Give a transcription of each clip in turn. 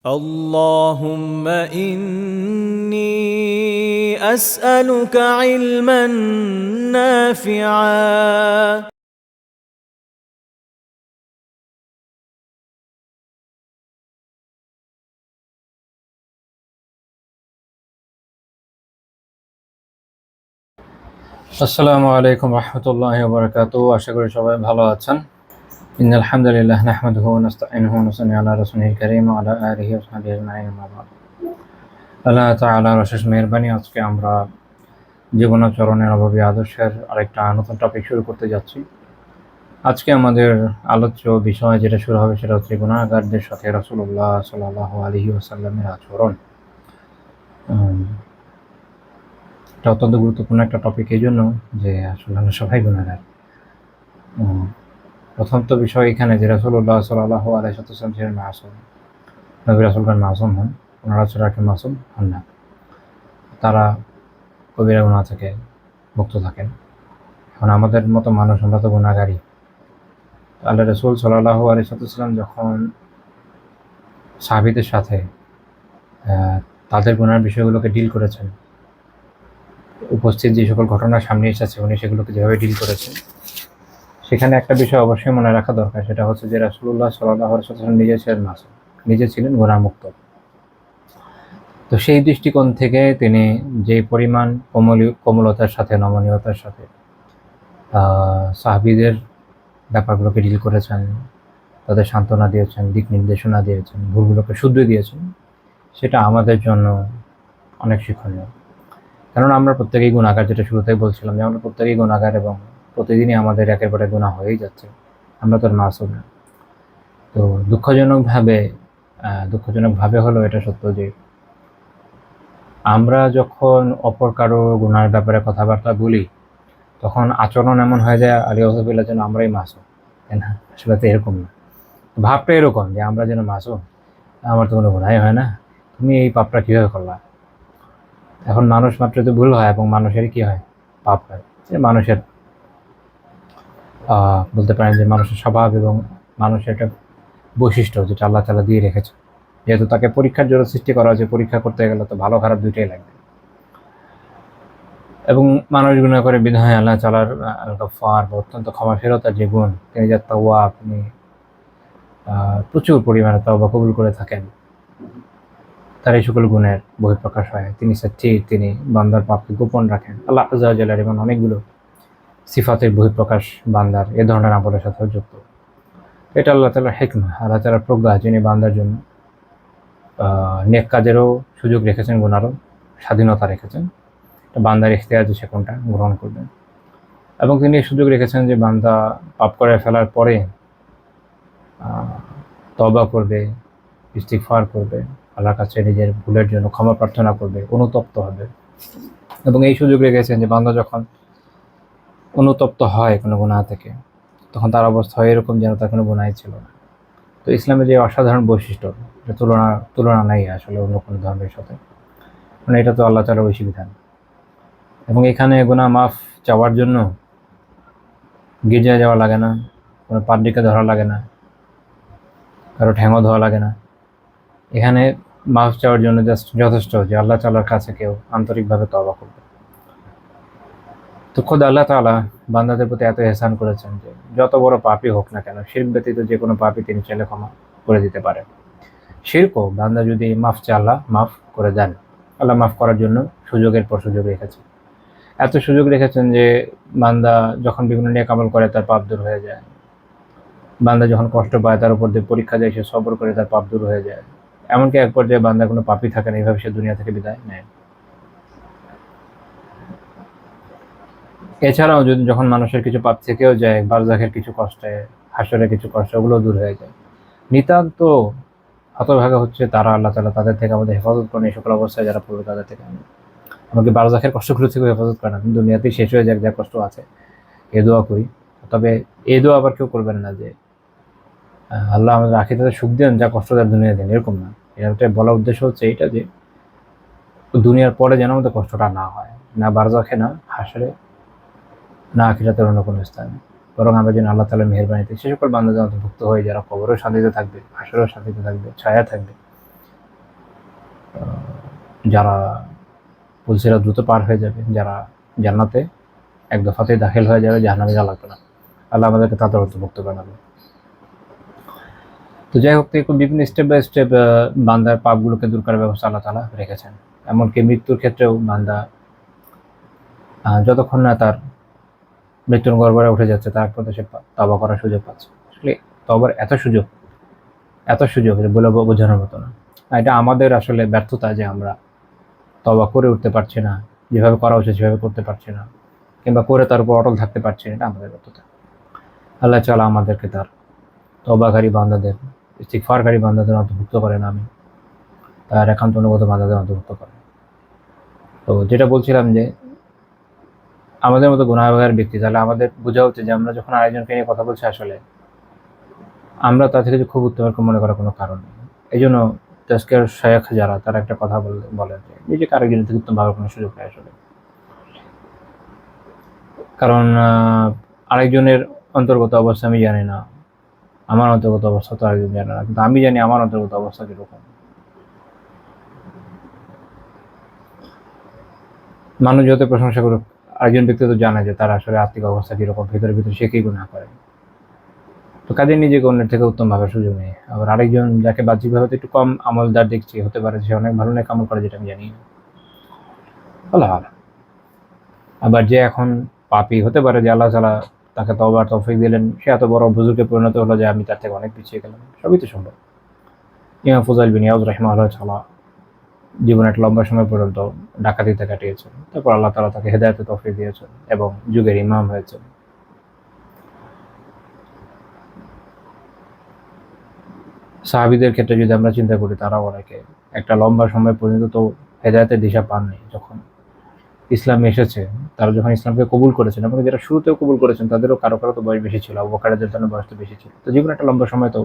اللهم إني أسألك علما نافعا আসসালামু আলাইকুম রহমতুল্লাহি ওয়া বারাকাতুহু। আশা করি সবাই ভালো আছেন। ইন্নাল হামদুলিল্লাহ নাহমাদুহু ওয়া নাস্তাঈনুহু ওয়া নুসাল্লি আলা রাসূলিল কারীম ওয়া আলা আলিহি ওয়া সাহবিহি আজমাইন, আম্মা বা'দ। আল্লাহ তাআলার অশেষ মেহেরবানি, আজকে আমরা জীবনাচরণের অভাবী আদর্শের আরেকটা নতুন টপিক শুরু করতে যাচ্ছি। আজকে আমাদের আলোচ্য বিষয় যেটা শুরু হবে সেটা হচ্ছে গুনাহগারদের সাথে রাসূলুল্লাহ সাল্লাল্লাহু আলাইহি ওয়াসাল্লামের আচরণ। এটা অত্যন্ত গুরুত্বপূর্ণ একটা টপিক এই জন্য যে আসলে আমরা সবাই গুনাহগার। প্রথম তো বিষয় এখানে যে রাসূলুল্লাহ সাল্লাল্লাহু আলাইহি ওয়াসাল্লাম ছিলেন মাসুম। নবী রাসূলগণ মাসুম হন, ওনারা ছাড়া কেউ মাসুম হন না। তারা কবিরা গুনাহ থেকে মুক্ত থাকেন। এখন আমাদের মতো মানুষ, আমরা তো গুনাহগারই। আল্লাহ রাসূল সাল্লাল্লাহু আলাইহি ওয়াসাল্লাম যখন সাহাবীদের সাথে তাদের গুনার বিষয়গুলোকে ডিল করেছেন, উপস্থিত যে সকল ঘটনা সামনে এসেছে উনি সেগুলোকে যেভাবে ডিল করেছেন, সেখানে একটা বিষয় অবশ্যই মনে রাখা দরকার। সেটা হচ্ছে যে রাসূলুল্লাহ সাল্লাল্লাহু আলাইহি ওয়াসাল্লাম নিজে ছিলেন মাসুম, নিজে ছিলেন গুনাহমুক্ত। তো সেই দৃষ্টিকোণ থেকে তিনি যে পরিমাণ কোমলতার সাথে, নমনীয়তার সাথে সাহাবীদের ব্যাপারগুলোকে ডিল করেছেন, তাদের সান্ত্বনা দিয়েছেন, দিক নির্দেশনা দিয়েছেন, ভুলগুলোকে শুধরে দিয়েছেন, সেটা আমাদের জন্য অনেক শিক্ষণীয়। কারণ আমরা প্রত্যেকেই গুনাহগার, যেটা শুরুতেই বলছিলাম যে আমরা প্রত্যেকেই গুনাহগার এবং প্রতিদিনই আমাদের একের পর এক গুনাহ হয়েই যাচ্ছে। আমরা তো আর মাসুম না। তো দুঃখজনকভাবে হলো এটা সত্য যে আমরা যখন অপর কারো গুনাহের ব্যাপারে কথাবার্তা বলি, তখন আচরণ এমন হয়ে যায় আলিয়াহুযুবিল্লাহ যেন আমরাই মাসুম, তাই না? আসলে তো এরকম না। ভাবটা এরকম যে আমরা যেন মাসুম, আমার তো কোনো গুনাহই হয় না, তুমি এই পাপটা কীভাবে করলা? এখন মানুষ মাত্র তো ভুল হয় এবং মানুষেরই কী হয়? পাপ হয়। যে মানুষের বলতে পারেন যে মানুষের স্বভাব এবং মানুষের একটা বৈশিষ্ট্য যেটা আল্লাহ তাআলা দিয়ে রেখেছে। যেহেতু তাকে পরীক্ষার জন্য সৃষ্টি করা হয়েছে, পরীক্ষা করতে গেলে তো ভালো খারাপ দুইটাই লাগবে। এবং মানুষ গুনাহ করে বিধায় আল্লাহ তাআলার আল-গফফার বা অত্যন্ত ক্ষমাশীলতার যে গুণ, তিনি যে তাওয়াব, তিনি প্রচুর পরিমাণে তাওবা কবুল করে থাকেন। তার এই সকল গুণের বহিঃপ্রকাশ হয়। তিনি সচ্চির, তিনি বান্দার পাপকে গোপন রাখেন। আল্লাহ আযজা ওয়া জাল্লার এমন অনেকগুলো সিফাতের বহিঃপ্রকাশ বান্দার এ ধরনের আমলের সাথেও যুক্ত। এটা আল্লাহ তাআলার হিকমা, আল্লাহ তাআলার প্রজ্ঞা, যিনি বান্দার জন্য নেক কাজেরও সুযোগ রেখেছেন, গুনারও স্বাধীনতা রেখেছেন। বান্দার ইখতিয়ার যে সে কোনটা গ্রহণ করবেন। এবং তিনি এই সুযোগ রেখেছেন যে বান্দা পাপ করে ফেলার পরে তওবা করবে, ইস্তিগফার করবে, আল্লাহর কাছে নিজের ভুলের জন্য ক্ষমা প্রার্থনা করবে, অনুতপ্ত হবে। এবং এই সুযোগ রেখেছেন যে বান্দা যখন অনুতপ্ত হয় কোনো গুনাহ থেকে, তখন তার অবস্থা হয় এরকম যেন তার কোনো গুনাহই ছিল না। তো ইসলামের যে অসাধারণ বৈশিষ্ট্য, এটা তুলনা নাই আসলে অন্য কোনো ধর্মের সাথে। মানে এটা তো আল্লাহ তাআলার ঐশী বিধান। এবং এখানে গুনাহ মাফ চাওয়ার জন্য গির্জায় যাওয়া লাগে না, কোনো পাদ্রীকে ধরা লাগে না, কারো ঠ্যাঙও ধোয়া লাগে না। এখানে মাফ চাওয়ার জন্য যথেষ্ট যে আল্লাহ তাআলার কাছে কেউ আন্তরিকভাবে তওবা করবে। তো খোদ আল্লাহ তাআলা বান্দাদের প্রতি এত ইহসান করেছেন যে যত বড় পাপই হোক না কেন, শিরক ব্যতীত যে কোনো পাপই তিনি চাইলে ক্ষমা করে দিতে পারেন। শিরকও বান্দা যদি মাফ চায় আল্লাহ মাফ করে দেন। আল্লাহ মাফ করার জন্য সুযোগের পর সুযোগ রেখেছেন। এত সুযোগ রেখেছেন যে বান্দা যখন বিভিন্ন নেক আমল করে তার পাপ দূর হয়ে যায়। বান্দা যখন কষ্ট পায় তার উপর দিয়ে পরীক্ষা যায়, সে সবর করে তার পাপ দূর হয়ে যায়। এমনকি এক পর্যায়ে বান্দার কোনো পাপই থাকে না, এইভাবে সে দুনিয়া থেকে বিদায় নেয়। এছাড়াও যখন মানুষের কিছু পাপ থেকেও যায়, বারজাখের কিছু কষ্টে, হাসরের কিছু কষ্ট, ওগুলো দূর হয়ে যায়। নিতান্ত হতভাগা হচ্ছে তারা, আল্লাহ তাআলা তাদের থেকে আমাদের হেফাজত করেন। এই সকল অবস্থায় যারা পড়বে তাদের থেকে আমাকে বারজাখের কষ্টগুলো থেকে হেফাজত করেন। আমি দুনিয়াতেই শেষ হয়ে যাক যা কষ্ট আছে, এ দোয়া করি। তবে এই দোয়া আবার কেউ করবেন না যে আল্লাহ আমাদের আখিরাতে সুখ দেন যা কষ্ট দেন দুনিয়া দেন, এরকম না। এটা বলার উদ্দেশ্য হচ্ছে এইটা যে দুনিয়ার পরে যেন আমাদের কষ্টটা না হয়, না বারজাখে, না হাসরে, না আখিরাতের অন্য কোনো স্থানে। বরং আমরা যেন আল্লাহ তাআলার মেহেরবানিতে সে সকল বান্দাদের অন্তর্ভুক্ত হই যারা কবরেও শান্তিতে থাকবে, হাসরেও শান্তিতে থাকবে, ছায়া থাকবে, যারা পুলসিরা দ্রুত পার হয়ে যাবে, যারা জান্নাতে এক দফাতেই দাখিল হয়ে যাবে, জাহান্নামে যাওয়া লাগবে না। আল্লাহ আমাদেরকে তাদের অন্তর্ভুক্ত বানাবে। তো যাই হোক, এরকম বিভিন্ন স্টেপ বাই স্টেপ বান্দার পাপগুলোকে দূর করার ব্যবস্থা আল্লাহ তাআলা রেখেছেন। এমনকি মৃত্যুর ক্ষেত্রেও বান্দা যতক্ষণ না তার মৃত্যুর গড়বড়ে উঠে যাচ্ছে তার পর্যন্ত সে তওবা করার সুযোগ পাচ্ছে। আসলে তওবার এত সুযোগ এটা বলে বোঝানোর মতো না। এটা আমাদের আসলে ব্যর্থতা যে আমরা তওবা করে উঠতে পারছি না, যেভাবে করা উচিত সেভাবে করতে পারছি না, কিংবা করে তার উপর অটল থাকতে পারছি না, এটা আমাদের ব্যর্থতা। আল্লাহ তাআলা আমাদেরকে তার তওবাকারী বান্দাদের, ইস্তিগফারকারী বান্দাদের অন্তর্ভুক্ত করেন, আমি তার একান্ত অনুগত বান্দাদের অন্তর্ভুক্ত করেন। তো যেটা বলছিলাম যে আমাদের মতো গুনাহগার ব্যক্তি, তাহলে আমাদের বোঝা উচিত যে আমরা যখন আরেকজনকে নিয়ে কথা বলছি, আসলে আমরা তার থেকে যে খুব উত্তম এরকম মনে করার কোনো কারণ নেই। এই জন্য তাজকিয়ার শায়খ যারা, তারা একটা কথা বলেন যে নিজেকে আরেকজনের থেকে উত্তম ভাবার কোনো সুযোগ নেই আসলে। কারণ আরেকজনের অন্তর্গত অবস্থা আমি জানি না, আমার অন্তর্গত অবস্থা তো আরেকজন জানে না, কিন্তু আমি জানি আমার অন্তর্গত অবস্থা কীরকম। মানুষ যত প্রশংসা করুক, আরেকজন ব্যক্তি তো জানে যে তার আসলে আর্থিক অবস্থা কীরকম, ভিতরে সে কী গুনাহ করে। তো কাজে নিজেকে অন্যের থেকে উত্তম ভাবার সুযোগ নেই। আবার আরেকজন যাকে বাহ্যিকভাবে একটু কম আমলদার দেখছি, হতে পারে সে অনেক ভালো নেক আমল করে, যেটা আমি জানি না, আল্লাহ আলাম। আবার যে এখন পাপী, হতে পারে যে আল্লাহ তাআলা তাকে তওবার তৌফিক দিলেন, সে এত বড় বুজুর্গে পরিণত হলো যে আমি তার থেকে অনেক পিছিয়ে গেলাম। সবই তো সম্ভব। ইমাম ফুজাইল বিন ইয়াদ রাহিমাহুল্লাহ তাআলা জীবনে একটা লম্বা সময় পর্যন্ত ডাকাতিতে কাটিয়েছেন, তারপর আল্লাহ তাআলা তাকে হেদায়েতের তৌফিক দিয়েছেন এবং যুগের ইমাম হয়েছেন। সাহাবীদের ক্ষেত্রে যদি আমরা চিন্তা করি, তারা অনেকে একটা লম্বা সময় পর্যন্ত তো হেদায়েতের দিশা পাননি। যখন ইসলামে এসেছে, তারা যখন ইসলামকে কবুল করেছেন, এবং যারা শুরুতেও কবুল করেছেন তাদেরও কারো তো বয়স বেশি ছিল, আবু বকর রাদিয়াল্লাহু আনহু বয়স তো বেশি ছিল। তো জীবনে একটা লম্বা সময় তো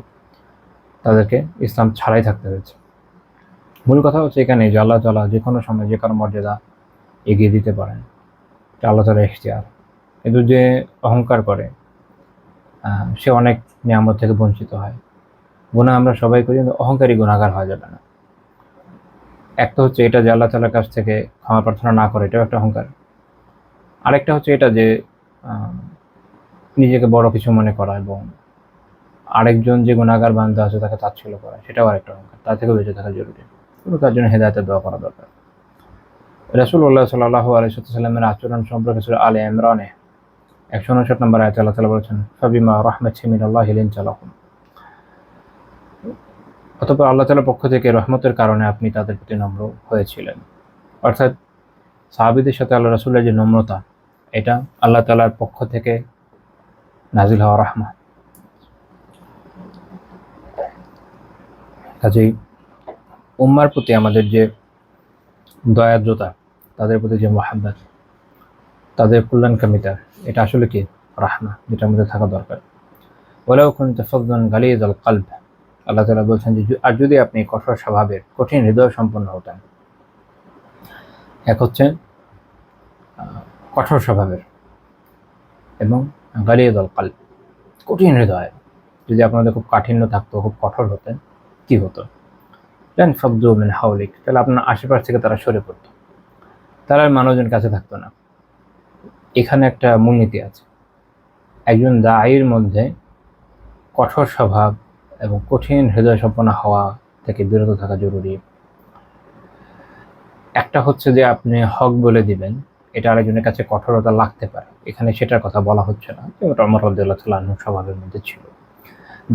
তাদেরকে ইসলাম ছাড়াই থাকতে হয়েছে। মূল কথা হচ্ছে এখানে যে আল্লাহ তাআলা যে কোনো সময় যে কারো মর্যাদা এগিয়ে দিতে পারেন, এটা আল্লাহ তাআলার ইখতিয়ার। কিন্তু যে অহংকার করে সে অনেক নিয়ামত থেকে বঞ্চিত হয়। গুনাহ আমরা সবাই করি, কিন্তু অহংকারী গুনাহগার হওয়া যাবে না। একটা হচ্ছে এটা যে আল্লাহ তাআলার কাছ থেকে ক্ষমা প্রার্থনা না করে, এটাও একটা অহংকার। আরেকটা হচ্ছে এটা যে নিজেকে বড় কিছু মনে করা এবং আরেকজন যে গুনাহগার বান্দা আছে তাকে তাচ্ছিল্য করা, সেটাও আরেকটা অহংকার। তার থেকে বেঁচে থাকা জরুরি, কিন্তু তার জন্য হেদায়েতের দোয়া করা দরকার। রাসূলুল্লাহ সাল্লাল্লাহু আলাইহি ওয়াসাল্লামের আচরণ সম্পর্কে সূরা আলে ইমরানে 159 নম্বর আয়াতে আল্লাহ তাআলা বলেছেন, ফাবিমা রাহমাতিন মিনাল্লাহি লিনতা লাহুম। অতঃপর আল্লাহ তাআলার পক্ষ থেকে রহমতের কারণে আপনি তাদের প্রতি নম্র হয়েছিলেন। অর্থাৎ সাহাবীদের সাথে আল্লাহ রাসূলের যে নম্রতা, এটা আল্লাহ তাআলার পক্ষ থেকে নাজিল হওয়া রহমত। কাজেই উম্মার প্রতি আমাদের যে দয়াদ্রতা, তাদের প্রতি যে মহাব্বত, তাদের কল্যাণকামিতা, এটা আসলে কি রাহমা, যেটা আমাদের থাকা দরকার। ওয়ালাউ কুনতা ফাযযান গালিযাল কলব, আল্লাহ তাআলা বলছেন যে আর যদি আপনি কঠোর স্বভাবের, কঠিন হৃদয় সম্পন্ন হতেন। এক হচ্ছে কঠোর স্বভাবের এবং গালিযাল কলব, কঠিন হৃদয়। যদি আপনাদের খুব কাঠিন্য থাকতো, খুব কঠোর হতেন, কি হতো? লান ফাযযু মিন হাওলিক, তাহলে আপনার আশেপাশ থেকে তারা সরে পড়তো, তারা আর মানুষজন কাছে থাকতো না। এখানে একটা মূলনীতি আছে, একজন দায়ীর মধ্যে কঠোর স্বভাব এবং কঠিন হৃদয় সম্পন্ন হওয়া থেকে বিরত থাকা জরুরি। একটা হচ্ছে যে আপনি হক বলে দিবেন, এটা আরেকজনের কাছে কঠোরতা লাগতে পারে, এখানে সেটার কথা বলা হচ্ছে না। যেমনটা ওমর রাদিয়াল্লাহু তাআলা আনহু স্বভাবের মধ্যে ছিল,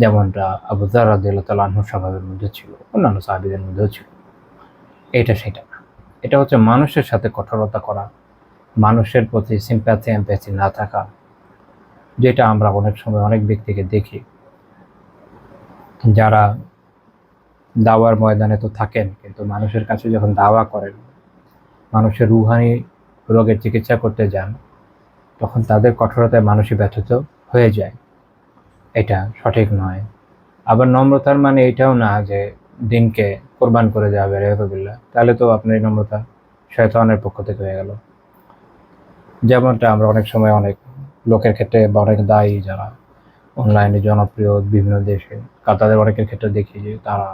যেমনটা আবু যর রাদিয়াল্লাহু তাআলা আনহু স্বভাবের মধ্যে ছিল, অন্যান্য সাহাবীদের মধ্যেও ছিল। এটা সেটা না, এটা হচ্ছে মানুষের সাথে কঠোরতা করা, মানুষের প্রতি সিম্প্যাথি এমপ্যাথি না থাকা, যেটা আমরা অনেক সময় অনেক ব্যক্তিকে দেখি যারা দাওয়ার ময়দানে তো থাকেন, কিন্তু মানুষের কাছে যখন দাওয়া করেন, মানুষের রুহানি রোগের চিকিৎসা করতে যান, তখন তাদের কঠোরতায় মানুষই ব্যথিত হয়ে যায়। এটা সঠিক নয়। আবার নম্রতার মানে এটাও না যে দিনকে কোরবান করে যাবে রেহতুবিল্লাহ, তাহলে তো আপনার এই নম্রতা শয়তানের পক্ষ থেকে হয়ে গেল। যেমনটা আমরা অনেক সময় অনেক লোকের ক্ষেত্রে বা অনেক দায়ী যারা অনলাইনে জনপ্রিয় বিভিন্ন দেশে, তাদের অনেকের ক্ষেত্রে দেখি যে তারা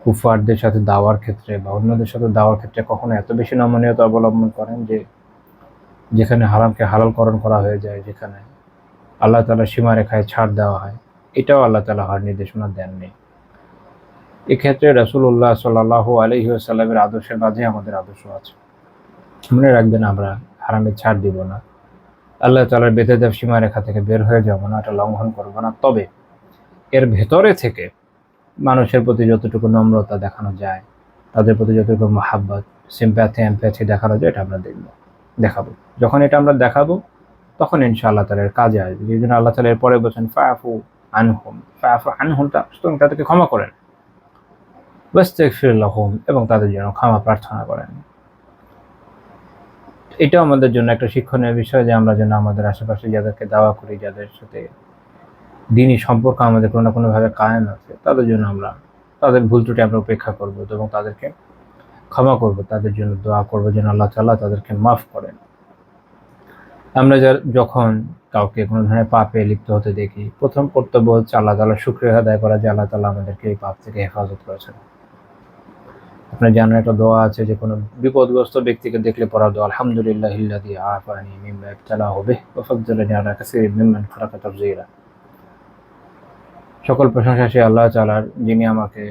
কুফারদের সাথে দাওয়ার ক্ষেত্রে বা অন্যদের সাথে দাওয়ার ক্ষেত্রে কখনো এত বেশি নমনীয়তা অবলম্বন করেন যে যেখানে হারামকে হালালকরণ করা হয়ে যায়, যেখানে আল্লাহ তাআলা সীমারেখায় ছাড় দেওয়া হয়, এটাও আল্লাহ তাআলা হওয়ার নির্দেশনা দেননি। এক্ষেত্রে রাসূলুল্লাহ সাল্লাল্লাহু আলাইহি ওয়াসাল্লামের আদর্শের মাঝে আমাদের আদর্শ আছে। মনে রাখবেন, আমরা হারামের ছাড় দিব না, আল্লাহ তাআলার বেঁধে দেওয়া সীমারেখা থেকে বের হয়ে যাব না, এটা লঙ্ঘন করব না। তবে এর ভেতরে থেকে মানুষের প্রতি যতটুকু নম্রতা দেখানো যায়, তাদের প্রতি যতটুকু মহাব্বত, সিম্প্যাথি, এমপ্যাথি দেখানো যায়, এটা আমরা দেখাবো। যখন এটা আমরা দেখাবো তখন ইনশাআল্লাহ তাআলা এর কাজে আসবে। এই জন্য আল্লাহ তাআলা এর পরে বলছেন ফাআফু আনহুম, ফাআফু আনহুমটা তাদেরকে ক্ষমা করেন, ওয়াস্তাগফির লাহুম, এবং তাদের জন্য ক্ষমা প্রার্থনা করেন। এটাও আমাদের জন্য একটা শিক্ষণীয় বিষয় যে আমরা যেন আমাদের আশেপাশে যাদেরকে দাওয়া করি, যাদের সাথে দিনই সম্পর্ক আমাদের কোনো না কোনোভাবে কায়েম আছে, তাদের জন্য আমরা তাদের ভুল ত্রুটি আমরা উপেক্ষা করবো এবং তাদেরকে ক্ষমা করব, তাদের জন্য দোয়া করবো যেন আল্লাহ তাআলা তাদেরকে মাফ করেন। আমরা যখন কাউকে কোনো ধরনের পাপে লিপ্ত হতে দেখি, প্রথম কর্তব্য হচ্ছে আল্লাহ তাআলার শুকরিয়া আদায় করা যে আল্লাহ তাআলা আমাদেরকে এই পাপ থেকে হেফাজত করেছেন। আপনি জানেন একটা দোয়া আছে যে কোনো বিপদগ্রস্ত ব্যক্তিকে দেখলে পড়া দোয়া, আলহামদুলিল্লাহিল্লাযী আফানি মিম্মা ইবতালাহু বিহি ওয়া ফাদ্দালানি আলা কাসীরিন মিম্মান খালাকা তাফযীলা। সকল প্রশংসা সেই আল্লাহ তাআলার, যিনি আমাকে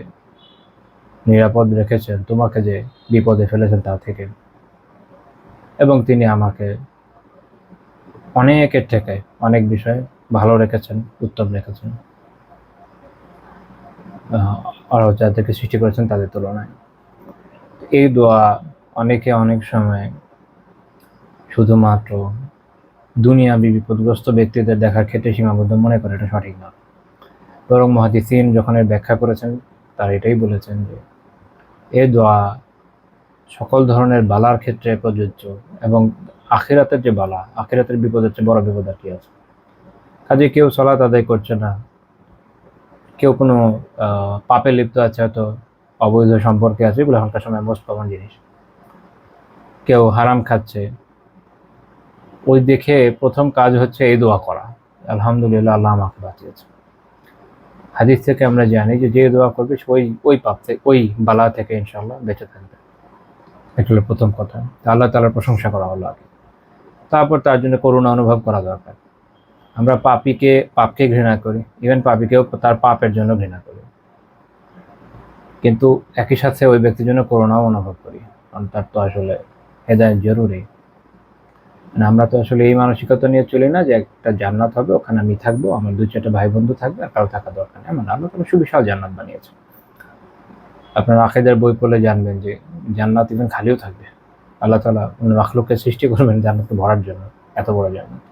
নিরাপদ রেখেছেন তোমাকে যে বিপদে ফেলেছেন তা থেকে, এবং তিনি আমাকে অনেকের থেকে অনেক বিষয়ে ভালো রেখেছেন, উত্তম রেখেছেন, আর যাদেরকে সৃষ্টি করেছেন তাদের তুলনায়। এই দোয়া অনেকে অনেক সময় শুধুমাত্র দুনিয়াবী বিপদগ্রস্ত ব্যক্তিদের দেখার ক্ষেত্রে সীমাবদ্ধ মনে করে, এটা সঠিক না। বরং মুহাদ্দিসিন যখন এর ব্যাখ্যা করেছেন তারা এটাই বলেছেন যে এই দোয়া সকল ধরনের বালার ক্ষেত্রে প্রযোজ্য, এবং আখিরাতের যে বালা, আখিরাতের বিপদের চেয়ে বড় বিপদ আর কি আছে। কাজে কেউ সালাত আদায় করছে না, কেউ কোনো পাপে লিপ্ত আছে, হয়তো অবৈধ সম্পর্কে আছে, এগুলো এখনকার সময় মোস্ট কমন জিনিস, কেউ হারাম খাচ্ছে, ওই দেখে প্রথম কাজ হচ্ছে এই দোয়া করা, আলহামদুলিল্লাহ আল্লাহ আমাকে বাঁচিয়েছে। হাদিস থেকে আমরা জানি যে যে দোয়া করবে ওই পাপ থেকে, ওই বালা থেকে ইনশাআল্লাহ বেঁচে থাকবে। এটা হলো প্রথম কথা। আল্লাহ তাআলার প্রশংসা করা হলো আগে, তারপর তার জন্য করুণা অনুভব করা দরকার। আমরা পাপকে ঘৃণা করি, ইভেন পাপীকেও তার পাপের জন্য ঘৃণা করি, কিন্তু একই সাথে ওই ব্যক্তির জন্য করুণাও অনুভব করি, কারণ তার তো আসলে হেদায়েত জরুরি। মানে আমরা তো আসলে এই মানসিকতা নিয়ে চলি না যে একটা জান্নাত হবে, ওখানে আমি থাকবো, আমার 2-4টা ভাই বন্ধু থাকবে, আর কারো থাকা দরকার নেই। এমন আল্লাহ তাআলা সুবিশাল জান্নাত বানিয়েছে। আপনারা আকীদার বই পড়লে জানবেন যে জান্নাত ইভেন খালিও থাকবে, আল্লাহ তাআলা অন্য মাখলুককে সৃষ্টি করবেন জান্নাতকে ভরার জন্য, এত বড় জান্নাত।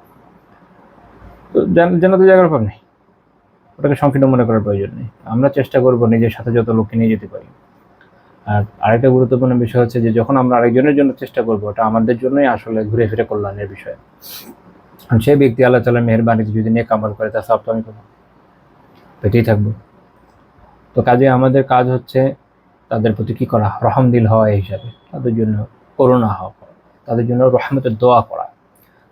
তো জান্নাতের জায়গার অভাব নেই, ওটাকে সংকীর্ণ মনে করার প্রয়োজন নেই। আমরা চেষ্টা করবো নিজের সাথে যত লোককে নিয়ে যেতে পারি। আর আরেকটা গুরুত্বপূর্ণ বিষয় হচ্ছে যে যখন আমরা আরেকজনের জন্য চেষ্টা করবো, ওটা আমাদের জন্যই আসলে ঘুরে ফিরে কল্যাণের বিষয়। আর সেই ব্যক্তি আল্লাহ তাআলার মেহেরবানিতে যদি নেক আমল করে, তার সওয়াব তো আমি পাবো, পেতেই থাকবো। তো কাজে আমাদের কাজ হচ্ছে তাদের প্রতি কি করা, রহমদিল হওয়া, এই হিসাবে তাদের জন্য করুণা হওয়া, তাদের জন্য রহমতের দোয়া করা,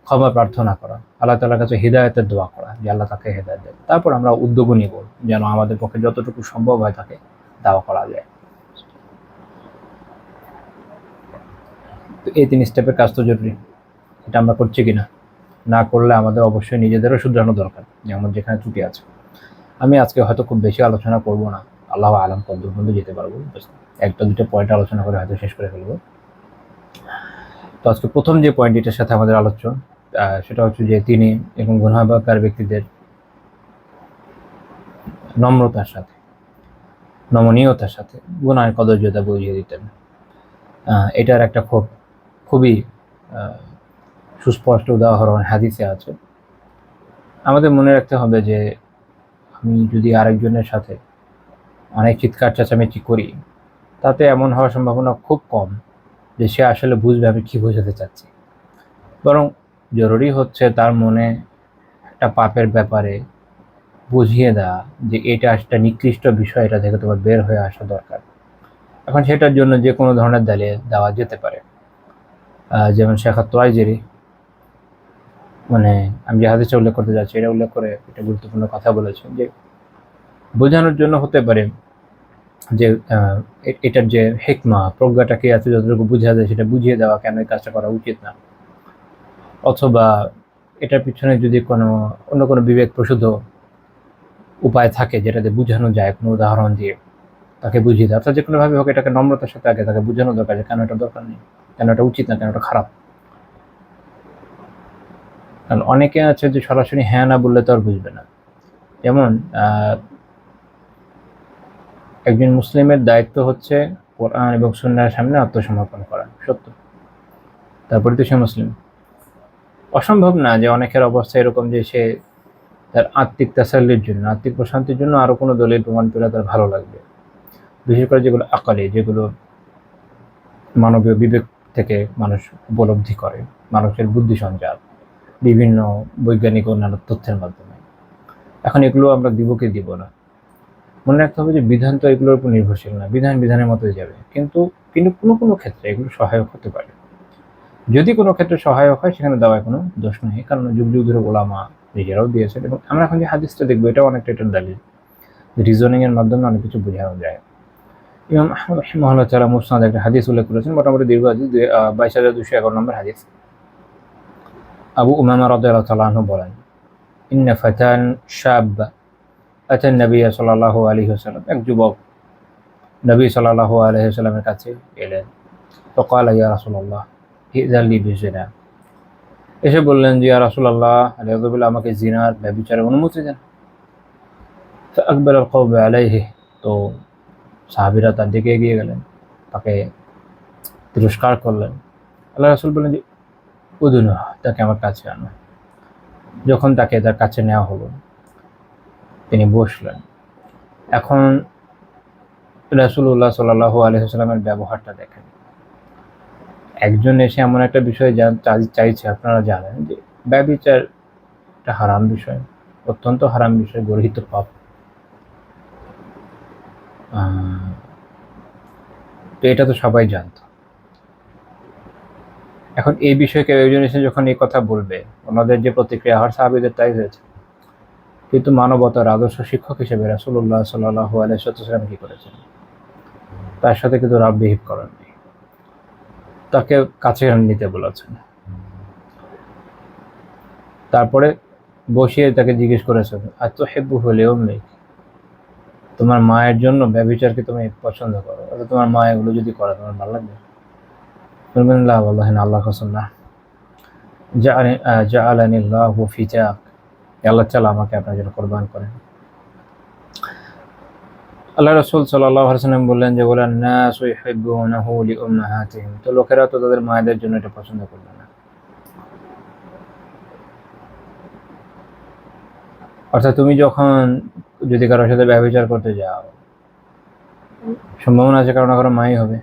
ক্ষমা প্রার্থনা করা, আল্লাহ তাআলার কাছে হিদায়াতের দোয়া করা যে আল্লাহ তাকে হেদায়েত দেন। তারপর আমরা উদ্যোগও নিব যেন আমাদের পক্ষে যতটুকু সম্ভব হয় তাকে দাওয়া করা যায়। তো এই 3 স্টেপের কাজ তো জরুরি, এটা আমরা করছি কিনা, না করলে আমাদের অবশ্যই নিজেদেরও শুধরানো দরকার যে আমার যেখানে ত্রুটি আছে। আমি আজকে হয়তো খুব বেশি আলোচনা করব না, আল্লাহ আলাম কতদূর পর্যন্ত যেতে পারবো, 1-2 পয়েন্ট আলোচনা করে হয়তো শেষ করে ফেলবো। তো আজকে প্রথম যে পয়েন্ট এটার সাথে আমাদের আলোচ্য, সেটা হচ্ছে যে তিনি এবং গুনাহগার ব্যক্তিদের নম্রতার সাথে, নমনীয়তার সাথে গুনাহের কদর্যতা বুঝিয়ে দিতেন। এটার একটা খুবই সুস্পষ্ট উদাহরণ হাদিসে আছে। আমাদের মনে রাখতে হবে যে আমি যদি আরেকজনের সাথে অনেক চিৎকার চেঁচামেচি করি, তাতে এমন হওয়ার সম্ভাবনা খুব কম যে সে আসলে বুঝবে আমি কী বোঝাতে চাচ্ছি। বরং জরুরি হচ্ছে তার মনে একটা পাপের ব্যাপারে বুঝিয়ে দেওয়া যে এটা একটা নিকৃষ্ট বিষয়, এটা থেকে তোমার বের হয়ে আসা দরকার। এখন সেটার জন্য যে কোনো ধরনের দালিল দেওয়া যেতে পারে, যেমন শেখ তোয়াইজেরি, মানে আমি যে হাদিসটা উল্লেখ করতে যাচ্ছি এটা উল্লেখ করে একটা গুরুত্বপূর্ণ কথা বলেছেন যে বোঝানোর জন্য হতে পারে যে এটার যে হিকমা প্রজ্ঞাটা কি আছে যতটুকু বুঝা যায় সেটা বুঝিয়ে দেওয়া, কেন এই কাজটা করা উচিত না, অথবা এটার পিছনে যদি অন্য কোনো বিবেক প্রসূত উপায় থাকে যেটাতে বোঝানো যায় কোনো উদাহরণ দিয়ে তাকে বুঝিয়ে দেয়, অর্থাৎ যে কোনোভাবে হোক এটাকে নম্রতার সাথে আগে তাকে বোঝানো দরকার যে কেন এটা দরকার নেই, কেন এটা উচিত না, কেন এটা খারাপ। কারণ অনেকে আছে যে সরাসরি হ্যাঁ না বললে তো আর বুঝবে না। যেমন একজন মুসলিমের দায়িত্ব হচ্ছে কোরআন এবং সুন্নাহর সামনে আত্মসমর্পণ করা, সত্য, তারপরে তো সে মুসলিম। অসম্ভব না যে অনেকের অবস্থা এরকম যে সে তার আত্মিক তাসাল্লির জন্য, আত্মিক প্রশান্তির জন্য আরও কোনো দলিল প্রমাণ পেলে তার ভালো লাগবে, বিশেষ করে যেগুলো আকালে, যেগুলো মানবীয় বিবেক থেকে মানুষ উপলব্ধি করে, মানুষের বুদ্ধি সঞ্চার বিভিন্ন বৈজ্ঞানিক অন্যান্য তথ্যের মাধ্যমে। এখন এগুলো আমরা দিব কি দিব না, মনে রাখতে হবে যে বিধান তো এগুলোর উপর নির্ভরশীল না, বিধান বিধানের মতোই যাবে, কিন্তু কোনো কোনো ক্ষেত্রে এগুলো সহায়ক হতে পারে। যদি কোনো ক্ষেত্রে সহায়ক হয় সেখানে দেওয়ায় কোনো দোষ নেই, কারণ যুগ যুগ ধরে ওলামা নিজেরাও দিয়েছেন। এবং আমরা এখন যে হাদিসটা দেখবো এটাও অনেকটা এটার দালিল, রিজনিংয়ের মাধ্যমে অনেক কিছু বোঝানো যায়। ইমাম আহমদ রাহিমাহুল্লাহ তাআলা মুসনাদে একটা হাদিস উল্লেখ করেছেন, মোটামুটি দীর্ঘ হাদিস, 22,211 নম্বর হাদিস। আবু উমামা রাদিয়াল্লাহু তাআলা আনহু বলেন, ইন্না ফাতান শাব আতান নবী সাল্লাল্লাহু আলাইহি ওয়াসাল্লাম, এক যুবক নবী সাল্লাল্লাহু আলাইহি ওয়াসাল্লামের কাছে এলেন। ফাকাল ইয়া রাসূলুল্লাহ ইযান লি বিজিনা, এসে বললেন যে ইয়া রাসূলুল্লাহ আলাইহি আমাকে জিনার ব্যভিচারের অনুমতি দেন। ফাআকবাল আল কওম আলাইহি, তো সাহাবীরা তার দিকে এগিয়ে গেলেন, তাকে তিরস্কার করলেন। আল্লাহ রাসূল বললেন যে উদুনু, তাকে আমার কাছে আনো। যখন তাকে তার কাছে নেওয়া হলো তিনি বসলেন। এখন রাসূলুল্লাহ সাল্লাল্লাহু আলাইহি ওয়াসাল্লামের ব্যবহারটা দেখেন। একজন এসে এমন একটা বিষয় চাইছে, আপনারা জানেন যে ব্যভিচার একটা হারাম বিষয়, অত্যন্ত হারাম বিষয়, গর্হিত পাপ। তো এটা তো সবাই জানত। এখন এই বিষয়ে কেউ একজন এসে যখন এই কথা বলবে, ওনাদের যে প্রতিক্রিয়া হওয়ার সাহাবীদের তাই হয়েছে। কিন্তু মানবতার আদর্শ শিক্ষক হিসেবে রাসূলুল্লাহ সাল্লাল্লাহু আলাইহি ওয়াসাল্লাম কি করেছেন? তার সাথে কিন্তু রাব বিহেভ করেননি, তাকে কাছে নিতে বলেছেন। তারপরে বসিয়ে তাকে জিজ্ঞেস করেছেন, আতুহিব্বুহু লিউম্মিক, তোমার মায়ের জন্য ব্যভিচারকে তুমি পছন্দ করো, অর্থাৎ তোমার মা এগুলো যদি করে তোমার ভালো লাগবে? বলবেন লা ওয়াল্লাহি না, আল্লাহর কসম না। জাআলানিল্লাহু ফিদাক, আল্লাহ তাআলা আমাকে আপনার জন্য কুরবান করেন। আল্লাহ রাসূল সাল্লাল্লাহু আলাইহি ওয়াসাল্লাম বললেন যে ওয়ালান নাসু ইউহিব্বুনাহু লিউম্মাহাতিহিম, তো লোকেরা তো তাদের মায়েদের জন্য এটা পছন্দ করবে না। অর্থাৎ তুমি যখন যদি কারোর সাথে ব্যভিচার করতে যাও, সম্ভাবনা আছে কারো না কারো মাই হবে।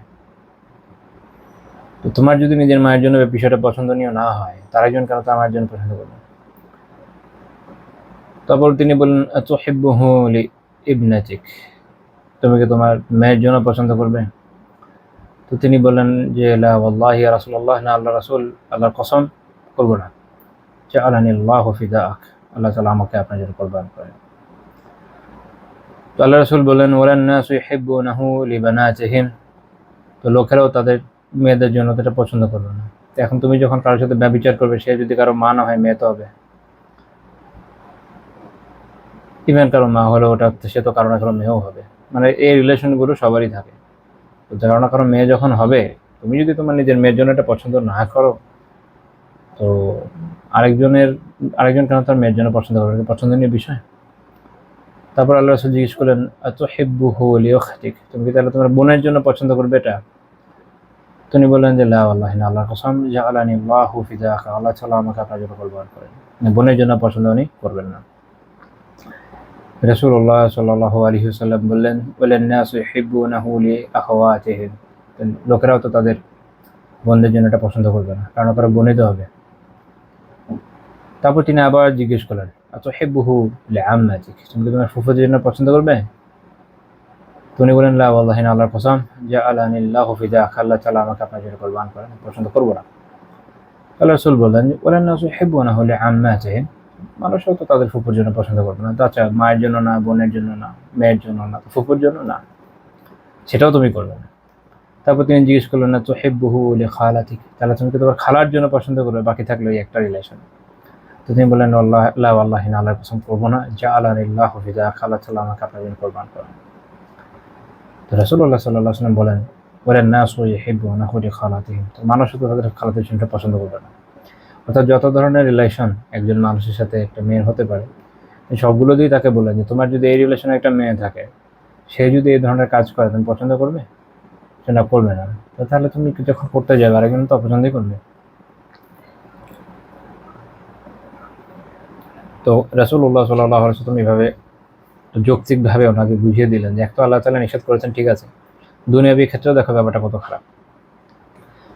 তো তোমার যদি নিজের মায়ের জন্য বিষয়টা পছন্দনীয় না হয়, তার একজন কেন তার মায়ের জন্য পছন্দ করবে? তারপর তিনি বললেন আতুহিব্বুহু লিইবনাতিক, তুমি কি তোমার মেয়ের জন্য পছন্দ করবে? তো তিনি বললেন যে লা ওয়াল্লাহি ইয়া রাসূলুল্লাহ, না আল্লাহ রাসূল, আল্লাহর কসম করব না। জাআলানিল্লাহু ফিদাক, আল্লাহ তাআলা আমাকে আপনার জন্য কুরবান করেন। তো আল্লাহ রাসূল বললেন ওয়ালান নাসু ইউহিব্বুনাহু লিবানাতিহিম, তো লোকেরাও তাদের মেয়েদের জন্য এটা পছন্দ করবে না। তো এখন তুমি যখন কারোর সাথে ব্যভিচার করবে, সে যদি কারো মা না হয়, মেয়ে তো হবে। ইভেন কারো মা হলে ওটা সে তো কারো না কারো মেয়েও হবে, মানে এই রিলেশনগুলো সবারই থাকে। তো কারো না কারো মেয়ে যখন হবে, তুমি যদি তোমার নিজের মেয়ের জন্য এটা পছন্দ না করো, তো আরেকজন কেন তার মেয়ের জন্য পছন্দ করবে? পছন্দনীয় বিষয়। তারপর আল্লাহ রাসূল জিজ্ঞেস করলেন আতুহিব্বুহু লিউখতিক, তুমি কি তাহলে তোমার বোনের জন্য পছন্দ করবে এটা? তিনি বললেন যে লা ওয়াল্লাহি না, আল্লাহর কসম, জাআলানিল্লাহু ফিদাক, আল্লাহ তাআলা আমাকে আপনার জন্য কুরবান করেন। বোনের জন্য পছন্দ উনি করবেন না। রাসূলুল্লাহ সাল্লাল্লাহু আলাইহি ওয়াসাল্লাম বললেন ওয়ালান নাসু ইউহিব্বুনাহু লিআখাওয়াতিহিম, লোকেরাও তো তাদের বোনদের জন্য এটা পছন্দ করবে না, কারণ তারা বোনই তো হবে। তারপর তিনি আবার জিজ্ঞেস করলেন আতুহিব্বুহু লিআম্মাতিক, তুমি কি তোমার ফুফুদের জন্য পছন্দ করবে? তিনি বলেন লা ওয়াল্লাহি না, আল্লাহর কসম, জাআলানিল্লাহু ফিদাক, আল্লাহ তাআলা আমাকে আপনার জন্য কুরবান করেন, পছন্দ করব না। আল্লাহ রাসূল বললেন ওয়ালান নাসু ইউহিব্বুনাহু লিআম্মাতিহিম, মানুষও তো তাদের ফুফুর জন্য পছন্দ করবে না। তো আচ্ছা, মায়ের জন্য না, বোনের জন্য না, মেয়ের জন্য না, তো ফুফুর জন্য না। সেটাও তুমি করবে না। তারপর তিনি জিজ্ঞেস করলেন না তুহিব্বুহু লিখালাতিক, তাহলে তুমি কি তোমার খালার জন্য পছন্দ করবে, বাকি থাকলো এই একটা রিলেশন। তো তিনি বললেন আল্লাহ লা ওয়াল্লাহি না, আল্লাহর কসম করবো না, জাআলানিল্লাহু ফিদা, খালাতুল্লাহ আমাকে আপনার জন্য কোরবান করেন। তো রাসূলুল্লাহ সাল্লাল্লাহু আলাইহি ওয়াসাল্লাম বলেন ওয়ালান নাসু ইউহিব্বুনাহু লিখালাতিহিম, তো মানুষ তো তাদের খালাতের জন্য পছন্দ করবে না। অর্থাৎ যত ধরনের রিলেশন একজন মানুষের সাথে একটা মেয়ের হতে পারে, এই সবগুলো দিয়ে তাকে বললেন যে তোমার যদি এই রিলেশনে একটা মেয়ে থাকে, সে যদি এই ধরনের কাজ করে তুমি পছন্দ করবে, সেটা করবে না। তো তাহলে তুমি যখন করতে যাবে আরেকজন তো অপছন্দই করবে। তো রাসূলুল্লাহ সাল্লাল্লাহু আলাইহি ওয়াসাল্লাম এইভাবে যৌক্তিকভাবে ওনাকে বুঝিয়ে দিলেন যে এক তো আল্লাহ তাআলা নিষেধ করেছেন, ঠিক আছে, দুনিয়াবী ক্ষেত্রেও দেখো ব্যাপারটা কত খারাপ।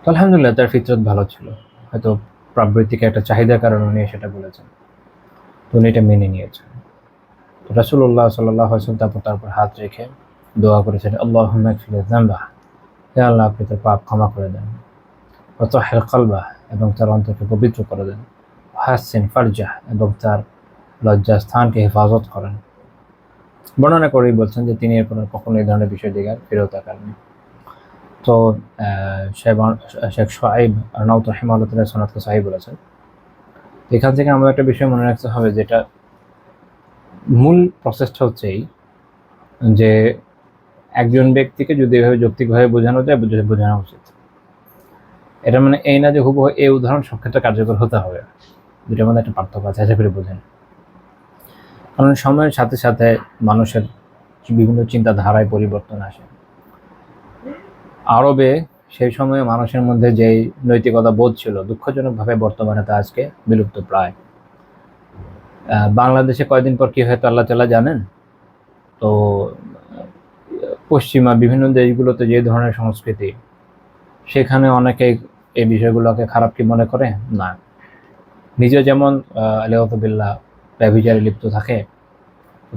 তো আলহামদুলিল্লাহ তার ফিতরত ভালো ছিল, হয়তো প্রাবৃত্তিক একটা চাহিদার কারণে উনি সেটা বলেছেন, তো উনি এটা মেনে নিয়েছেন। তো রাসূলুল্লাহ সাল্লাল্লাহু আলাইহি ওয়াসাল্লাম তারপর হাত রেখে দোয়া করেছেন আল্লাহুম্মা ইগফির যামবাহ, হে আল্লাহ আপনি তার পাপ ক্ষমা করে দেন, ওয়া তাহহির কলবাহ, এবং তার অন্তরকে পবিত্র করে দেন, হাসিন ফারজাহ, এবং তার লজ্জাস্থানকে হেফাজত করেন। বর্ণনা করেই বলছেন যে তিনি এরপর কখনো এই ধরনের বিষয় দিকে ফিরেও তাকাননি। তো শেখ সোহাইব আরনাউত রাহিমাহুল্লাহ তাআলা সনদকে সহিহ বলেছেন। এখান থেকে আমাদের একটা বিষয় মনে রাখতে হবে, যেটা মূল প্রসেসটা হচ্ছে এই যে একজন ব্যক্তিকে যদি এভাবে যৌক্তিকভাবে বোঝানো যায়, বোঝানো উচিত। এটা মানে এই না যে হুবহু এই উদাহরণ সব ক্ষেত্রে কার্যকর হতে হবে, দুটার মধ্যে একটা পার্থক্য আছে, আশা করি বোঝেন। কারণ সময়ের সাথে সাথে মানুষের বিভিন্ন চিন্তাধারায় পরিবর্তন আসে। আরবে সেই সময়ে মানুষের মধ্যে যেই নৈতিকতা বোধ ছিল, দুঃখজনকভাবে বর্তমানে তা আজকে বিলুপ্ত প্রায়। বাংলাদেশে কয়দিন পর কি হয়তো আল্লাহ তাআলা জানেন। তো পশ্চিমা বিভিন্ন দেশগুলোতে যে ধরনের সংস্কৃতি, সেখানে অনেকেই এই বিষয়গুলোকে খারাপ কি মনে করে না। নিজে যেমন আলিয়াযুবিল্লাহ ব্যভিচারে লিপ্ত থাকে,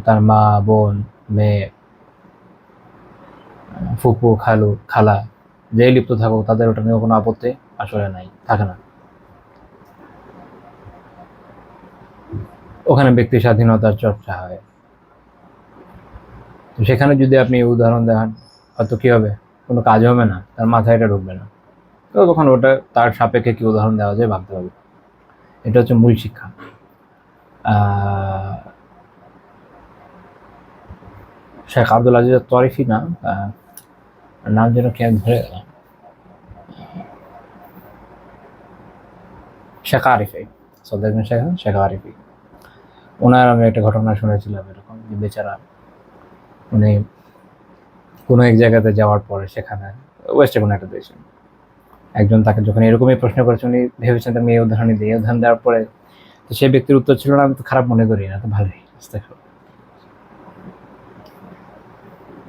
তার মা, বোন, মেয়ে, ফুপু, খালু, খালা যেই লিপ্ত থাকুক, তাদের ওটা নিয়ে কোনো আপত্তি আসলে নাই, থাকে না। ওখানে ব্যক্তি স্বাধীনতার চর্চা হয়। তো সেখানে যদি আপনি উদাহরণ দেখান, হয়তো কি হবে, কোনো কাজ হবে না, তার মাথায় এটা ঢুকবে না। তো তখন ওটা তার সাপেক্ষে কি উদাহরণ দেওয়া যায় ভাবতে হবে। এটা হচ্ছে মূল শিক্ষা। শেখ আব্দুল আজিজ তরিফি না, নাম যেন কে ধরে গেলাম, শেখ আরিফি, শেখ আরিফি, ওনার আমি একটা ঘটনা শুনেছিলাম এরকম, যে বেচারা উনি কোনো এক জায়গাতে যাওয়ার পরে, সেখানে ওয়েস্টে কোনো একটা দেশে একজন তাকে যখন এরকমই প্রশ্ন করেছে, উনি ভেবেছেন আমি এই উদাহরণই দিই। উদাহরণ দেওয়ার পরে তো সেই ব্যক্তির উত্তর ছিল না, আমি তো খারাপ মনে করি না, তো ভালোই।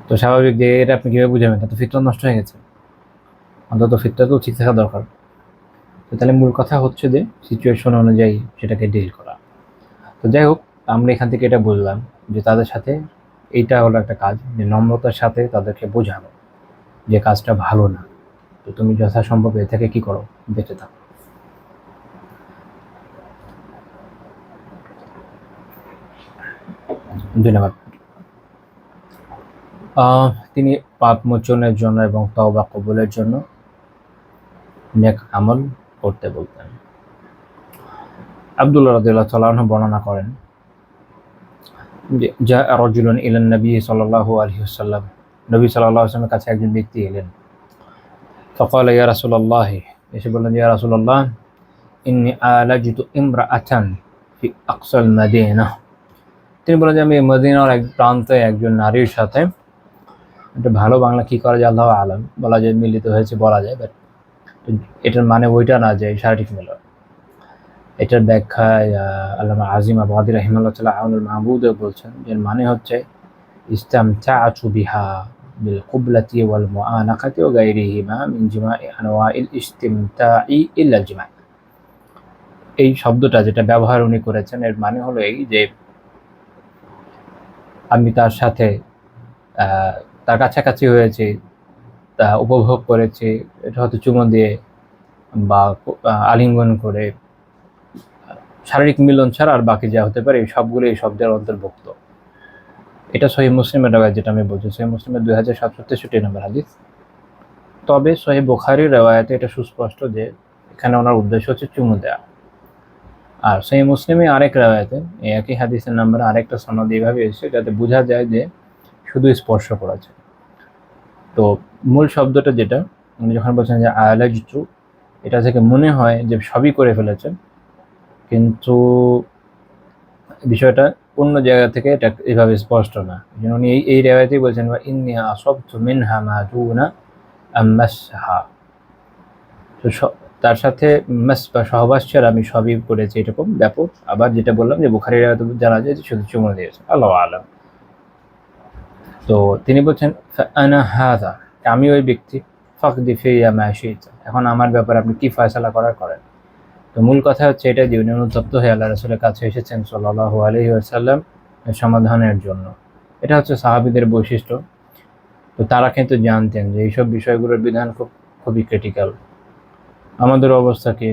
তো স্বাভাবিক যে এটা আপনি কীভাবে বুঝাবেন, তা তো ফিতরত নষ্ট হয়ে গেছে, অন্তত ফিতরত তো ঠিক থাকা দরকার। তো তাহলে মূল কথা হচ্ছে যে সিচুয়েশন অনুযায়ী সেটাকে ডিল করা। তো যাই হোক, আমরা এখান থেকে এটা বুঝলাম যে তাদের সাথে এইটা হলো একটা কাজ, যে নম্রতার সাথে তাদেরকে বোঝানো যে কাজটা ভালো না, তো তুমি যথাসম্ভব এ থেকে কি করো, বেঁচে থাকো। ধন্যবাদ। তিনি পাপ মোচনের জন্য এবং তওবা কবুলের জন্য নেক আমল করতে বলতেন। আব্দুল্লাহ রাদিয়াল্লাহু তাআলা আনহু বর্ণনা করেন যে জা রাজুলুন ইলান নবী সাল্লাল্লাহু আলাইহি ওয়াসাল্লাম, নবী সাল্লাল্লাহু আলাইহি ওয়াসাল্লামের কাছে একজন ব্যক্তি এলেন। ফাকালা ইয়া রাসূলুল্লাহ, এসে বললেন ইয়া রাসূলুল্লাহ, ইন্নী আলাজিতু ইমরাআতান ফি আকসাল মাদিনা। তিনি বলেন যে আমি মদিনার এক প্রান্তে একজন নারীর সাথে, একটা ভালো বাংলা কি করা যায় আল্লাহু আলাম, বলা যায় মিলিত হয়েছে বলা যায়, বাট এটার মানে ওইটা না যে শারীরিক মিলন। এটার ব্যাখ্যায় আল্লামা আজিম আবাদি রাহিমাহুল্লাহ তাআলা আউনুল মাহবুদে বলছেন যে মানে হচ্ছে ইস্তামতাআতু বিহা বিল কুবলাতি ওয়াল মুআনাকাতি ওয়া গায়রিহিমা মিন জিমাই আনওয়াইল ইস্তিমতাই ইল্লা জিমা। এই শব্দটা যেটা ব্যবহার উনি করেছেন, এর মানে হলো এই যে আমি তার সাথে তার কাছাকাছি হয়েছি, তা উপভোগ করেছি, এটা হয়তো চুমো দিয়ে বা আলিঙ্গন করে, শারীরিক মিলন ছাড়া আর বাকি যা হতে পারে এই সবগুলো এই শব্দের অন্তর্ভুক্ত। এটা সহিহ মুসলিমের রেওয়ায়াত, যেটা আমি বলছি সহিহ মুসলিমের 2763 নম্বর হাদিস। তবে সহিহ বুখারীর রেওয়ায়াতে এটা সুস্পষ্ট যে এখানে ওনার উদ্দেশ্য হচ্ছে চুমু দেওয়া। আর সহিহ মুসলিমে আরেক রেওয়ায়াতে এই একই হাদিসের নাম্বারে আরেকটা সনদ এইভাবে এসেছে যাতে বোঝা যায় যে শুধু স্পর্শ করেছে। তো মূল শব্দটা যেটা উনি যখন বলছেন যে আলাজতু, এটা থেকে মনে হয় যে সবই করে ফেলেছেন, কিন্তু বিষয়টা অন্য জায়গা থেকে এটা এভাবে স্পষ্ট না। যেন উনি এই রেওয়ায়াতেই বলছেন বা ইন্নী আসাবতু মিনহা মা দুনা আম্মাসহা, তো তার সাথে মাস বা সহবাস ছাড়া আমি সবই করেছি, এরকম ব্যাপক। আবার যেটা বললাম যে বুখারীর রেওয়ায়াতে জানা যায় যে শুধু চুমু দিয়েছে, আল্লাহু আলাম। তো তিনি বলছেন আনা হাযা, আমি ওই ব্যক্তি, ফাকদি ফিয়া মা শি'তা, এখন আমার ব্যাপারে আপনি কি ফয়সালা করেন। তো মূল কথা হচ্ছে এটা যে উনি অনুতপ্ত হয়ে আল্লাহ রাসূলের কাছে এসেছেন সাল্লাল্লাহু আলাইহি ওয়াসাল্লাম সমাধানের জন্য। এটা হচ্ছে সাহাবীদের বৈশিষ্ট্য। তো তারা কিন্তু জানতেন যে এইসব বিষয়গুলোর বিধান খুবই ক্রিটিক্যাল। আমাদের অবস্থা কি?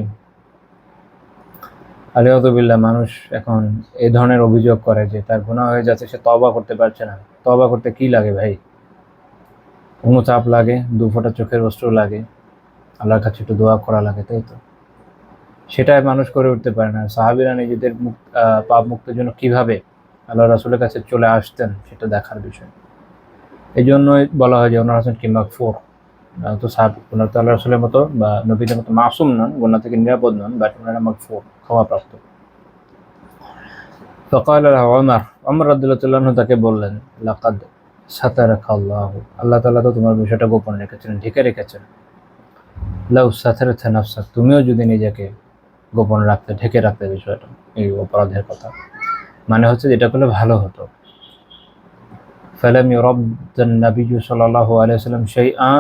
আলিয়াযুবিল্লাহ, মানুষ এখন এই ধরনের অভিযোগ করে যে তার গুনাহ হয়ে যাচ্ছে, সে তওবা করতে পারছে না। তওবা করতে কি লাগে ভাই? কোনো চাপ লাগে, 2 ফোঁটা চোখের অশ্রু লাগে, আল্লাহর কাছে একটু দোয়া করা লাগে, তাই তো? সেটাই মানুষ করে উঠতে পারে না। সাহাবীরা নিজেদের পাপ মুক্তির জন্য কিভাবে আল্লাহ রাসূলের কাছে চলে আসতেন সেটা দেখার বিষয়। এই জন্যই বলা হয় যে ওনারা হচ্ছেন কি মাগফুর। তো ওনারা তো আল্লাহ রাসূলের মতো বা নবীদের মতো মাসুম নন, গুনাহ থেকে নিরাপদ নন, বাট ওনারা মাগফুর, ক্ষমাপ্রাপ্ত। فقال له عمر রাদিয়াল্লাহু তাআলা আনহু তাকে বললেন, লাকাদ সাতারাকাল্লাহু, আল্লাহ তাআলা তো তোমার বিষয়টা গোপন রেখেছেন, ঢেকে রেখেছেন। লাউ সাতারাতা নাফসাক, তুমিও যদি নিজেকে গোপন রাখতে, ঢেকে রাখতে বিষয়টা, এই অপরাধের কথা, মানে হচ্ছে যেটা করলে ভালো হতো। ফালাম ইউরাদ্দান নাবিয়্যু সাল্লাল্লাহু আলাইহি ওয়াসাল্লাম শাইআ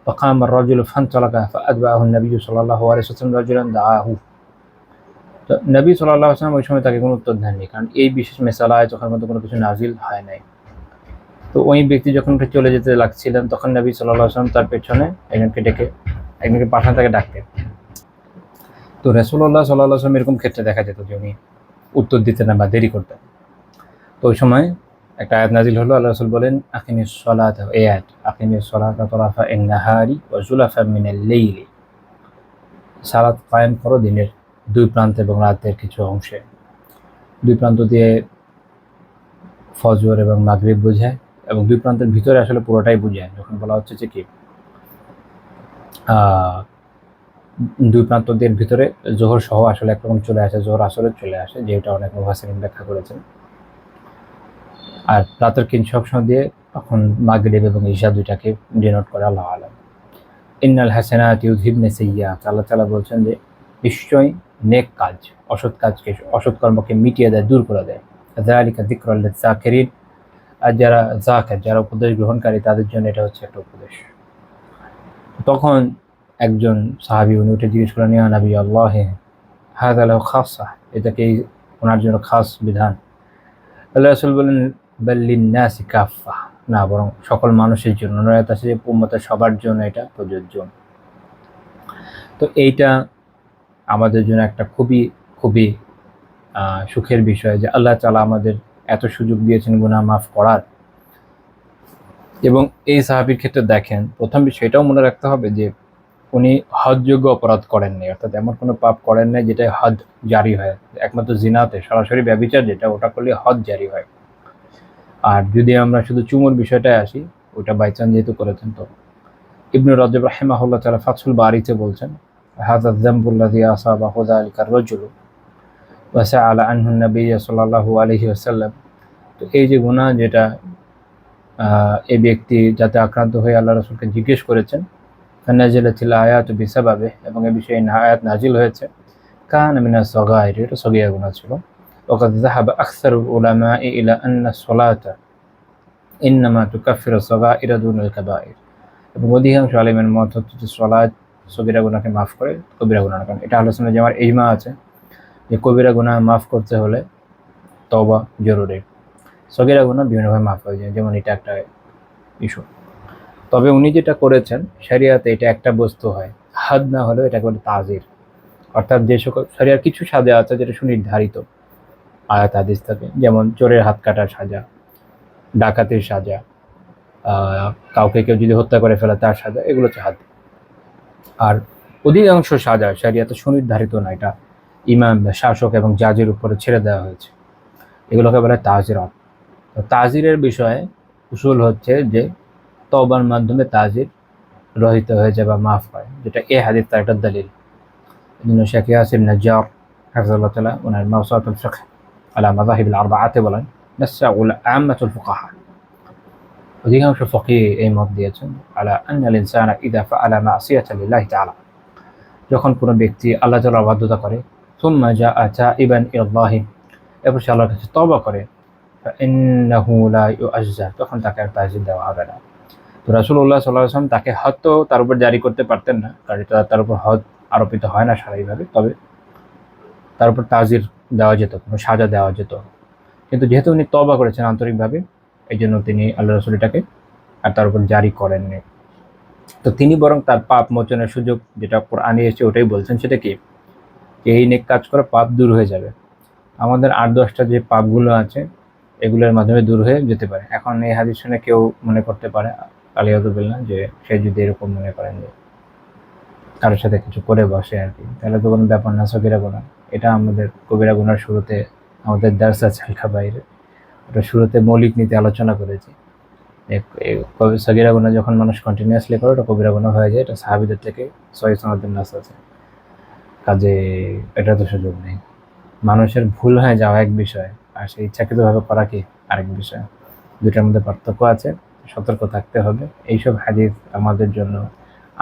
ফাকামা আর-রাজুলু ফানতালাকা ফাআতবাআহু an-নাবিয়্যু সাল্লাল্লাহু আলাইহি ওয়াসাল্লাম রাজুলান দাআহু। তো নবী সাল্লাল্লাহু আলাইহি ওয়াসাল্লাম ওই সময় তাকে কোনো উত্তর দেননি, কারণ এই বিশেষ মেসালায় তখন মতো কোনো কিছু নাজিল হয় নাই। তো ওই ব্যক্তি যখন চলে যেতে লাগছিলেন তখন নবী সাল্লাল্লাহু আলাইহি ওয়াসাল্লাম তার পেছনে একজনকে পাঠান তাকে ডাকতেন। তো রাসূলুল্লাহ সাল্লাল্লাহু আলাইহি ওয়াসাল্লাম এরকম ক্ষেত্রে দেখা যেত যে উনি উত্তর দিতেন না বা দেরি করতেন। তো ওই সময় একটা আয়াত নাজিল হলো, আল্লাহ রাসূল বলেন আকিমিস সালাতা, এই আয়াত, আকিমিস সালাতা তরাফা ইন-নাহারি ওয়া যুলাফা মিনাল লাইলি, সালাত কায়েম করো দিনের 2 প্রান্ত এবং রাতের কিছু অংশে। 2 প্রান্ত দিয়ে ফজর এবং মাগরিব বোঝায়, এবং 2 প্রান্তের ভিতরে আসলে পুরোটাই বোঝায়। যখন বলা হচ্ছে যে কি 2 প্রান্তদের ভিতরে জোহর সহ আসলে একরকম চলে আসে, জোহর আসরে চলে আসে, যেটা অনেক মুফাসসিরিন ব্যাখ্যা করেছেন। আর রাতের কিছু অংশ দিয়ে তখন মাগরিব এবং ইশা দুইটাকে ডিনোট করে, আল্লাহু আলাম। ইন্নাল হাসানাতি ইউযহিবনা সাইয়্যাত, আল্লাহ তাআলা বলছেন যে নিশ্চয়ই নেক কাজ অসৎ কর্মকে মিটিয়ে দেয়, দূর করে দেয়। যালিকা যিকরুল লিয-যাকিরিন, আর যারা যাকির, যারা উপদেশ গ্রহণকারী, তাদের জন্য এটা হচ্ছে একটা উপদেশ। তখন একজন সাহাবী উনি উঠে জিজ্ঞেস করলেন, ইয়া নবী আল্লাহ, হাযা লাহু খাসা, এটা কি ওনার জন্য খাস বিধান? আল্লাহ রাসূল বলেন, বাল লিন-নাসি কাফা, না, বরং সকল মানুষের জন্য, নয়তো আছে যে উম্মতের সবার জন্য এটা প্রযোজ্য। তো এইটা আমাদের জন্য একটা খুবই খুবই সুখের বিষয় যে আল্লাহ তাআলা আমাদের এত সুযোগ দিয়েছেন গুনাহ মাফ করার। এবং এই সাহাবীর ক্ষেত্রে দেখেন, প্রথম বিষয় এটাও মনে রাখতে হবে যে উনি হদযোগ্য অপরাধ করেননি, অর্থাৎ এমন কোনো পাপ করেন নাই যেটা হদ জারি হয়। একমাত্র জিনাতে সরাসরি ব্যভিচার যেটা, ওটা করলে হদ জারি হয়। আর যদি আমরা শুধু চুমুর বিষয়টায় আসি, ওটা বাইচান যেহেতু করেছেন। তো ইবনে রাজব রাহিমাহুল্লাহ তাআলা ফাতহুল বারীতে বলছেন, হাযা যামবুল্লাযী আসাবাহু যালিকা আর-রাজুলু ওয়া সাআলা আনহু an-নাবিয়্য সাল্লাল্লাহু আলাইহি ওয়াসাল্লাম। তো এই যে গুনাহ যেটা এই ব্যক্তি যাতে আক্রান্ত হয়ে আল্লাহ রাসূলকে জিজ্ঞেস করেছেন, ফানাজিলাতিল আয়াতু বিসাবাবে, এবং এই বিষয়ে আয়াত নাজিল হয়েছে, কানা মিনাস সাগাইর, এটা সগীরা গুনাহ ছিল। ওয়াকাদ যাহাবা আকসারুল উলামাই ইলা আন্না সালাতা ইন্নামা তুকাফিরু সাগাইরা দুনাল কাবাইর, এবং অধিকাংশ আলেমের মত হচ্ছে যে সালাত সগীরা গুনাহকে মাফ করে, কবিরা গুনাহ না। কারণ এটা আহলে সুন্নাহ জামার ইজমা আছে যে কবিরা গুনাহ মাফ করতে হলে তওবা জরুরি, সগীরা গুনাহ বিভিন্নভাবে মাফ হয়ে যায়, যেমন এটা একটা ইস্যু। তবে উনি যেটা করেছেন, শরিয়াতে এটা একটা বস্তু হয়, হাদ না হলেও এটাকে বলে তাজির, অর্থাৎ যে সকল শরিয়ার কিছু সাজা আছে যেটা সুনির্ধারিত আয়াত হাদিস থাকে, যেমন চোরের হাত কাটার সাজা, ডাকাতির সাজা, কাউকে কেউ যদি হত্যা করে ফেলে তার সাজা, এগুলো হচ্ছে হাদ। আর অধিকাংশ সাজা শরিয়াতে সুনির্ধারিত না, এটা ইমাম বা শাসক এবং জাজের উপরে ছেড়ে দেওয়া হয়েছে, এগুলোকে বলে তাজিরাত। তো তাজিরের বিষয়ে উসুল হচ্ছে যে তওবার মাধ্যমে তাজির রহিত হয়ে যায় বা মাফ হয়, যেটা এই হাদিস তার একটা দলিল। ইবনে শেখ ইয়াসির নাজ্জার হাফিজাহুল্লাহ তাআলা ওনার মাওসুআতুল ফিকহ আলা মাযাহিবিল আরবাআতে বলেন, নাসাউল আম্মাতুল ফুকাহা, অধিকাংশ ফকিহ এই মত দিয়েছেন, আলা আন্নাল ইনসানা ইযা ফাআলা মাসিয়াতান লিল্লাহি তাআলা, যখন কোনো ব্যক্তি আল্লাহ তাআলার অবাধ্যতা করে, সুম্মা জাআ তাইবান ইলাল্লাহি, এরপর সে আল্লাহর কাছে তওবা করে, ফাইন্নাহু লা ইউআজ্জা, তখন তাকে আর তাজির দেওয়া হবে না। তো রাসূলুল্লাহ সাল্লাল্লাহু আলাইহি ওয়াসাল্লাম তাকে হয়তো তার উপর জারি করতে পারতেন না, কারণ এটা তার উপর হদ আরোপিত হয় না শারীরিকভাবে, তবে তার উপর তাজির দেওয়া যেত, কোনো সাজা দেওয়া যেত। কিন্তু যেহেতু উনি তওবা করেছেন আন্তরিকভাবে, এই জন্য তিনি আল্লাহ রাসূল এটাকে আর তার উপর জারি করেননি। তো তিনি বরং তার পাপ মোচনের সুযোগ, যেটা কোরআনে এসেছে ওটাই বলছেন, সেটা কি, যে এই নেক কাজ করে পাপ দূর হয়ে যাবে। আমাদের ৮-১০টা যে পাপগুলো আছে এগুলোর মাধ্যমে দূর হয়ে যেতে পারে। এখন এই হাদিস শুনে কেউ মনে করতে পারে আলিয়াযুবিল্লাহ যে সে যদি এরকম মনে করেন যে কারোর সাথে কিছু করে বসে আর কি, তাহলে তো কোনো ব্যাপার না, সগীরা গুনাহ। এটা আমাদের কবিরা গুনার শুরুতে আমাদের দার্স আছে আল কাবাইর, ওটা শুরুতে মৌলিক নীতি আলোচনা করেছি। সগীরা গুনাহ যখন মানুষ কন্টিনিউয়াসলি করে ওটা কবিরা গুনাহ হয়ে যায়, এটা সাহাবীদের থেকে সহিহ সনদের নাস আছে। কাজে এটা তো সুযোগ নেই। মানুষের ভুল হয়ে যাওয়া এক বিষয়, আর সেই ইচ্ছাকৃতভাবে করা কি আরেক বিষয়। দুটার মধ্যে পার্থক্য আছে, সতর্ক থাকতে হবে। এইসব হাদিস আমাদের জন্য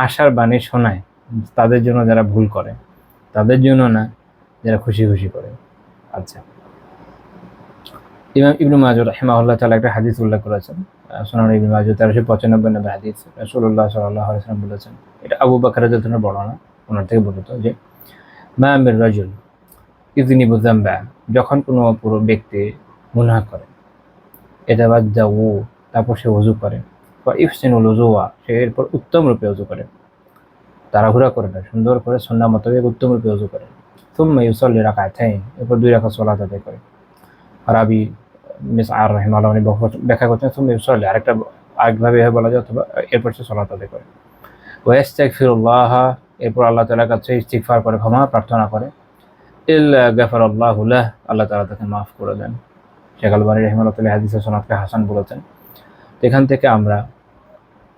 আশার বাণী শোনায়, তাদের জন্য যারা ভুল করে, তাদের জন্য না যারা খুশি খুশি করে। আচ্ছা, ইমাম ইবনে মাজাহ রাহিমাহুল্লাহ তাআলা একটা হাদিস উল্লেখ করেছেন, সুনান ইবনে মাজাহ 1395 নম্বর হাদিস। রাসূলুল্লাহ সাল্লাল্লাহু আলাইহি ওয়াসাল্লাম বলেছেন, এটা আবু বকর রাদিয়াল্লাহু আনহু বর্ণনা, ওনার থেকে বর্ণিত, যে মা মির রাজুল ইযনিবু যামবা, যখন কোনো পুরো ব্যক্তি গুনাহ করে, ইয়াতাওয়াজ্জাউ, তারপর সে ওযু করে, ফা ইহসিনুল উযুয়া, সে এরপর উত্তম রূপে ওযু করে, তাড়াহুড়া করে না, সুন্দর করে সুন্নাহ মোতাবেক উত্তম রূপে ওযু করে, সুম্মা ইউসাল্লি রাকাতাইন, এরপর 2 রাকাত সালাত আদায় করে। রাবি মিসআর রাহিমাহুল্লাহ উনি ব্যাখ্যা করছেন, সুম্মা ইউসাল্লি, আরেকভাবে বলা যায়, অথবা এরপর সে সালাত আদায় করে। ওয়া ইস্তাগফিরুল্লাহ, এরপর আল্লাহ তাআলার কাছে ইস্তিগফার করে, ক্ষমা প্রার্থনা করে, ইল্লা গাফারাল্লাহু লাহ, আল্লাহ তাআলা তাকে মাফ করে দেন। শেখ আলবানী রাহিমাহুল্লাহ তাআলা হাদিসের সনদকে হাসান বলেছেন। এখান থেকে আমরা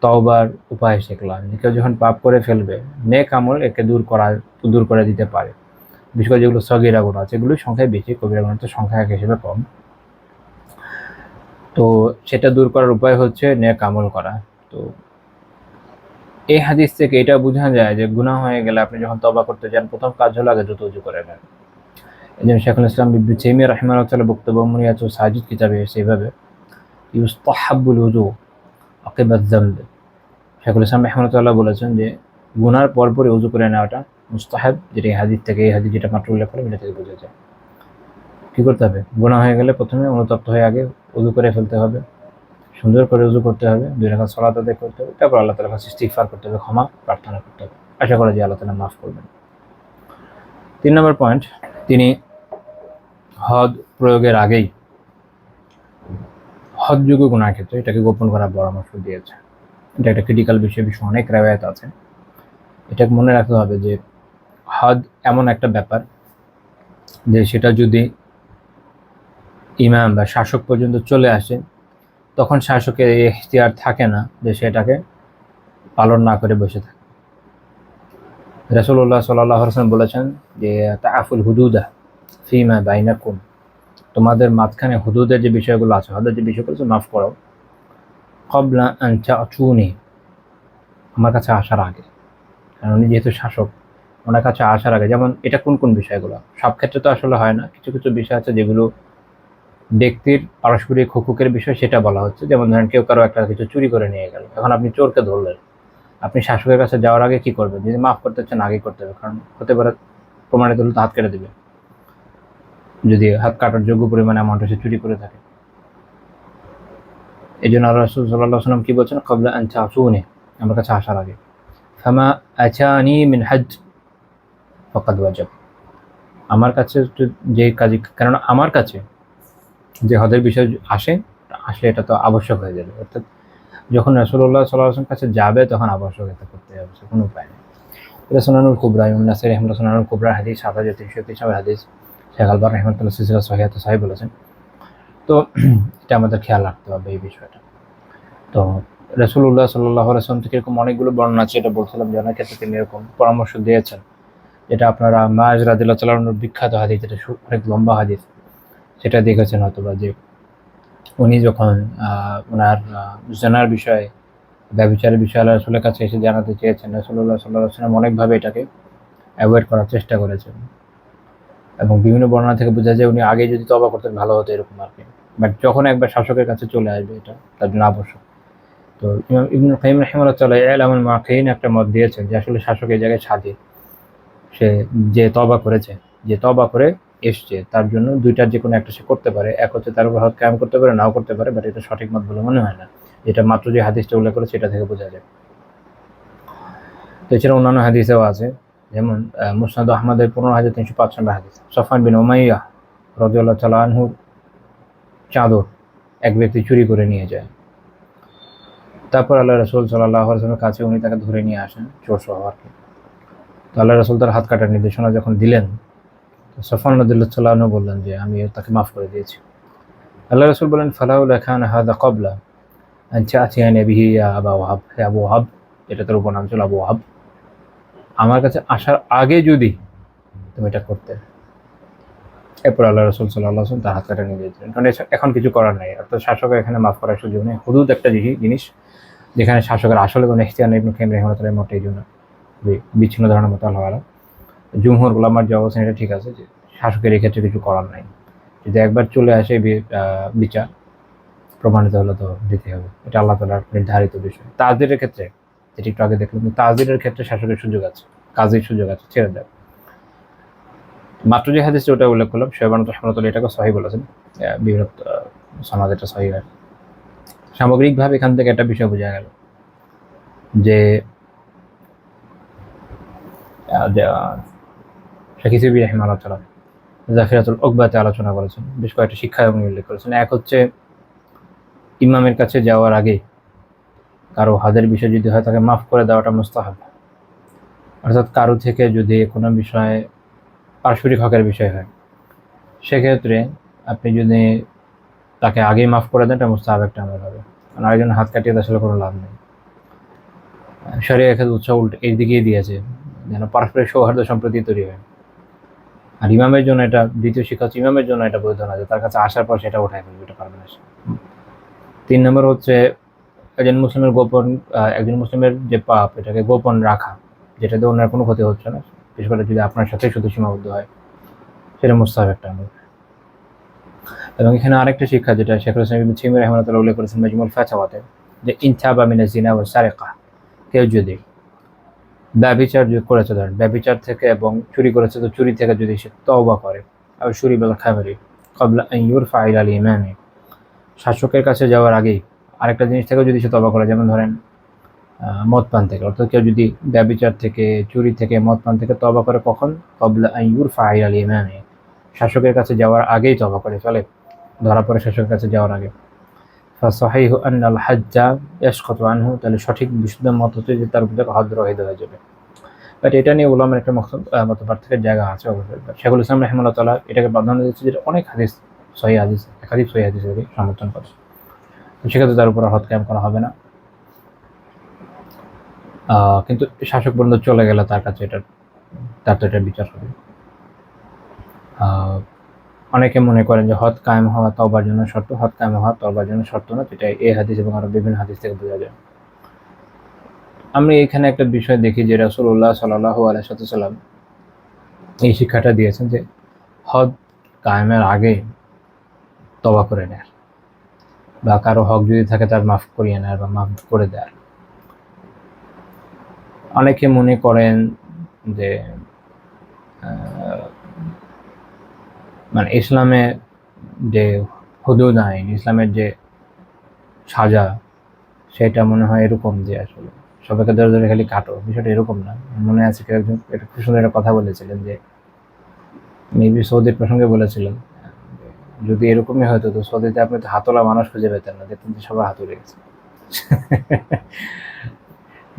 তওবার উপায় শিখলাম, যে কেউ যখন পাপ করে ফেলবে, নেক আমল একে দূর করে দিতে পারে। বিশেষ করে যেগুলো সগীরা গুনাহ আছে, এগুলোর সংখ্যায় বেশি, কবিরা গুনাহ তো সংখ্যা এক হিসেবে কম। তো সেটা দূর করার উপায় হচ্ছে নেক আমল করা। তো এই হাদিস থেকে এটা বোঝা যায় যে গুনাহ হয়ে গেলে আপনি যখন তওবা করতে যান, প্রথম কাজ হলো আগে দ্রুত ওযু করে নেন। এই জন্য শেখুল ইসলাম ইবনে তাইমিয়া রাহিমাহুল্লাহ তাআলা বক্তব্য মুনিয়াতুস সাজিদ কিতাবে সেইভাবে, ইউস্তাহাব্বুল উযু আকিবায যামব, শেখুল ইসলাম রাহিমাহুল্লাহ বলেছেন যে গুনার পরপরই ওযু করে নেওয়াটা মুস্তাহাব, যেটা এই হাদিস থেকে, এই হাদিস যেটা মাত্র উল্লেখ করলাম এটা থেকে বোঝা যায়। কী করতে হবে, গুনাহ হয়ে গেলে প্রথমে অনুতপ্ত হয়ে আগে ওযু করে ফেলতে হবে, সুন্দর করে ওযু করতে হবে, 2 রাকাত সালাত আদায় করতে হবে, তারপর আল্লাহ তাআলার কাছে ইস্তিগফার করতে হবে, ক্ষমা প্রার্থনা করতে হবে, আশা করা যায় আল্লাহ তাআলা মাফ করবেন। 3 নম্বর পয়েন্ট, তিনি হদ প্রয়োগের আগেই হদযোগ্য গুনাহের ক্ষেত্রে এটাকে গোপন করার পরামর্শ দিয়েছে। এটা একটা ক্রিটিক্যাল বিষয়, অনেক রেওয়ায়াত আছে। এটাকে মনে রাখতে হবে যে হদ এমন একটা ব্যাপার যে সেটা যদি ইমাম বা শাসক পর্যন্ত চলে আসে, তখন শাসকের এই ইখতিয়ার থাকে না যে সেটাকে পালন না করে বসে থাকে। রাসূলুল্লাহ সাল্লাল্লাহু আলাইহি ওয়াসাল্লাম বলেছেন যে তাআফুল হুদুদা ফিমা বাইনাকুম, তোমাদের মাঝখানে হুদুদের যে বিষয়গুলো আছে, হদের যে বিষয়গুলো আছে মাফ করো, ক্বাবলা আন তা'তুনি, আমার কাছে আসার আগে। কারণ উনি যেহেতু শাসক, ওনার কাছে আসার আগে, যেমন এটা কোন কোন বিষয়গুলো, সব ক্ষেত্রে তো আসলে হয় না, কিছু কিছু বিষয় আছে যেগুলো ব্যক্তির পারস্পরিক হুকুকের বিষয়, সেটা বলা হচ্ছে। যেমন ধরেন কেউ কারো একটা কিছু চুরি করে নিয়ে গেল, এখন আপনি চোরকে ধরলেন, আপনি শাসকের কাছে যাওয়ার আগে কি করবেন, যদি মাফ করতে চান আগে করতে হবে, কারণ হতে পারে প্রমাণিত হলে তো হাত কেটে দেবে, যদি হাত কাটার যোগ্য পরিমাণে অ্যামাউন্ট সে চুরি করে থাকে। এই জন্য রাসূল সাল্লাল্লাহু আলাইহি ওয়াসাল্লাম কি বলছেন, ক্বাবলা আন তা'তুনি, আমার কাছে আসার আগে, ফামা আতানি মিন হজ ফাকাদ ওয়াজাব, আমার কাছে যে কাজ, কারণ আমার কাছে যে হদের বিষয় আসে আসলে এটা তো আবশ্যক হয়ে যাবে। অর্থাৎ যখন রাসূলুল্লাহ সাল্লাল্লাহু আলাইহি ওয়াসাল্লামের কাছে যাবে তখন আবশ্যক এটা করতে হবে, কোনো উপায় নেই। এটা সুনানুল কুবরা, ইমাম নাসাঈ রাহিমাহুল্লাহ সুনানুল কুবরা হাদিস 7333 নম্বর হাদিস, শেখ আলবানী রাহিমাহুল্লাহ সিলসিলা সহিহাতে সহিহ বলেছেন। তো এটা আমাদের খেয়াল রাখতে হবে এই বিষয়টা। তো রাসূলুল্লাহ সাল্লাল্লাহু আলাইহি ওয়াসাল্লাম থেকে এরকম অনেকগুলো বর্ণনা আছে, এটা বলছিলাম যে অনেক ক্ষেত্রে তিনি এরকম পরামর্শ দিয়েছেন, যেটা আপনারা মাআজ রাদিয়াল্লাহু তাআলা আনহুর বিখ্যাত হাদিস, এটা অনেক লম্বা হাদিস, সেটা দেখেছেন হয়তোবা, যে উনি যখন ওনার জেনার বিষয়ে, ব্যভিচারের বিষয়ে আল্লাহ রাসূলের কাছে এসে জানাতে চেয়েছেন, রাসূলুল্লাহ সাল্লাল্লাহু আলাইহি ওয়াসাল্লাম অনেকভাবে এটাকে অ্যাভয়েড করার চেষ্টা করেছেন, এবং বিভিন্ন বর্ণনা থেকে বোঝা যায় উনি আগে যদি তওবা করতেন ভালো হতো, এরকম আর কি। বাট যখন একবার শাসকের কাছে চলে আসবে, এটা তার জন্য আবশ্যক। তো ইমাম ইবনুল কাইয়িম রাহিমাহুল্লাহ তাআলা ইলামুল মুওয়াক্কিঈন একটা মত দিয়েছেন যে আসলে শাসক এই জায়গায় স্বাধীন, সে যে তওবা করেছে, যে তওবা করে এসছে, তার জন্য দুইটার যে কোনো একটা সে করতে পারে। এক হচ্ছে তার উপর হক কায়েম করতে পারে, নাও করতে পারে, বাট এটা সঠিক মত বলে মনে হয় না। এটা মাত্র যে হাদিসটা উল্লেখ করেছে এটা থেকে বোঝা যায়। তো এছাড়া অন্যান্য হাদিসেও আছে, যেমন মুসনাদ আহমদের 15305 নম্বর হাদিস, সফওয়ান বিন উমাইয়া রাদিয়াল্লাহু তাআলা আনহুর চাদর এক ব্যক্তি চুরি করে নিয়ে যায়। তারপর আল্লাহ রাসূল সাল্লাল্লাহু আলাইহি ওয়াসাল্লামের কাছে উনি তাকে ধরে নিয়ে আসেন, চোর সহ আর কি। তো আল্লাহ রাসূল তার হাত কাটার নির্দেশনা যখন দিলেন, সফওয়ান রাদিয়াল্লাহু তাআলা আনহু বললেন যে আমি তাকে মাফ করে দিয়েছি। আল্লাহ রাসূল বলেন, ফালাউলা কানা হাযা ক্বাবলা আন তা'তিয়ানি বিহি ইয়া আবা ওয়াহাব, হে আবু ওয়াহাব, এটা তার উপনাম ছিল আবু ওয়াহাব, আমার কাছে আসার আগে যদি তুমি এটা করতে। এরপর আল্লাহ রাসূল সাল্লাল্লাহু আলাইহি ওয়াসাল্লাম তার হাত কাটা নিয়ে দিয়েছিলেন, কারণ এখন কিছু করার নাই। অর্থাৎ শাসকের এখানে মাফ করার সুযোগ নেই। হুদুদ একটা জিনিস যেখানে শাসকের আসলে কোনো ইখতিয়ার নেই। ইবনে কাইয়িম রাহিমাহুল্লাহ মতে এই জন্য বিচ্ছিন্ন ধারণার মতো আল্লাহ আলাম। জুমহুর উলামার যে অবস্থান, এটা ঠিক আছে যে শাসকের এই ক্ষেত্রে কিছু করার নাই। যদি একবার চলে আসে বিচার প্রমাণিত হলে তো দিতে হবে, এটা আল্লাহ তাআলার নির্ধারিত বিষয়। তাজদিরের ক্ষেত্রে, যেটি একটু আগে দেখলাম, তাজদিরের ক্ষেত্রে শাসকের সুযোগ আছে, কাজের সুযোগ আছে, ছেড়ে দেয়। মাত্র যে হাদিসটা ওটা উল্লেখ করলাম, শোয়েবান রাহমাতুল্লাহ এটাকে সহিহ বলেছেন, বিভিন্ন সনদ এটা সহিহ। সামগ্রিকভাবে এখান থেকে একটা বিষয় বোঝা গেল যে শেখ ইসবি রাহিমাহুল্লাহ তাআলা যাখিরাতুল উকবাতে আলোচনা করেছেন, বেশ কয়েকটা শিক্ষা উনি উল্লেখ করেছেন। এক হচ্ছে ইমামের কাছে যাওয়ার আগে কারো হাদের বিষয় যদি হয়, তাকে মাফ করে দেওয়াটা মুস্তাহাব। অর্থাৎ কারো থেকে যদি কোনো বিষয়ে পারস্পরিক হকের বিষয় হয়, সেক্ষেত্রে আপনি যদি তাকে আগেই মাফ করে দেন, এটা মুস্তাহাব একটা আমল হবে। কারণ আরেকজন হাত কাটিয়ে আসলে কোনো লাভ নেই। শরীয়তের ক্ষেত্রে উৎসাহ উল্টো এই দিকেই দিয়েছে, যেন পারস্পরিক সৌহার্দ্য সম্প্রীতি তৈরি হয়। আর ইমামের জন্য এটা, দ্বিতীয় শিক্ষা হচ্ছে ইমামের জন্য এটা বৈধ না যে তার কাছে আসার পর সেটা উঠাই ফেলবে, এটা পারবে না সে। 3 নম্বর হচ্ছে একজন মুসলিমের যে পাপ, এটাকে গোপন রাখা, যেটাতে অন্যের কোনো ক্ষতি হচ্ছে না, বিশেষ করে যদি আপনার সাথে শুধু সীমাবদ্ধ হয়, সেটা মুস্তাহাব একটা আমল। এবং এখানে আরেকটা শিক্ষা, যেটা শেখুল ইসলাম ইবনে তাইমিয়া রাহিমাহুল্লাহ উল্লেখ করেছেন মাজমুল ফাতাওয়াতে, যে ইন তাবা মিনাজ জিনা ওয়াস সারিকা, কেউ যদি ব্যভিচার করেছে, ধরেন ব্যভিচার থেকে এবং চুরি করেছে, তো চুরি থেকে যদি সে তওবা করে, আর শুরি বিল খামরি ক্বাবলা আন ইউরফা ইলাল ইমামি, শাসকের কাছে যাওয়ার আগেই আরেকটা জিনিস থেকে যদি সে তওবা করে, যেমন ধরেন মদ পান থেকে, অর্থাৎ কেউ যদি ব্যভিচার থেকে, চুরি থেকে, মদ পান থেকে তওবা করে, কখন? ক্বাবলা আন ইউরফা ইলাল ইমামি, শাসকের কাছে যাওয়ার আগেই তওবা করে ফেলে, ধরা পড়ে শাসকের কাছে যাওয়ার আগে, ফাসাহিহু আন্নাল হাজ্জা ইয়াসকুতু আনহু, তাহলে সঠিক বিশুদ্ধ মত হচ্ছে যে তার উপর হজ রহিত হয়ে যাবে। বাট এটা নিয়ে উলামার একটা মত পার্থক্যের জায়গা আছে অবশ্যই। শেখুল ইসলাম রাহিমাহুল্লাহ তাআলা এটাকে প্রাধান্য দিচ্ছে, যেটা অনেক হাদিস, সহিহ হাদিস, একাধিক সহিহ হাদিসের সমর্থন করে। সেক্ষেত্রে তার উপর হদ কায়েম করা হবে না। কিন্তু শাসক পর্যন্ত চলে গেলে তার কাছে তার তো এটা বিচার হবে। অনেকে মনে করেন যে হদ কায়েম হওয়া তওবার জন্য শর্ত, হদ কায়েম হওয়া তওবার জন্য শর্ত না, যেটা এই হাদিস এবং আরো বিভিন্ন হাদিস থেকে বোঝা যায়। আমরা এখানে একটা বিষয় দেখি যে রাসূলুল্লাহ সাল্লাল্লাহু আলাইহি ওয়াসাল্লাম এই শিক্ষাটা দিয়েছেন যে হদ কায়েমের আগে তওবা করে নেয়, বা কারো হক যদি থাকে তার মাফ করিয়ে নেয় বা মাফ করে দেয়। অনেকে মনে করেন যে মানে ইসলামে যে হুদুদ আইন, ইসলামের যে সাজা, সেটা মনে হয় এরকম যে আসলে সবাইকে ধরে ধরে খালি কাটো, বিষয়টা এরকম না। মনে আছে কেউ একজন একটা খুব সুন্দর একটা কথা বলেছিলেন, যে মেবি সৌদির প্রসঙ্গে বলেছিলেন, যদি এরকমই হতো তো সৌদিতে আপনি তো হাতওয়ালা মানুষ খুঁজে পেতেন না, দেখতেন যে সবার হাত উড়ে গেছে।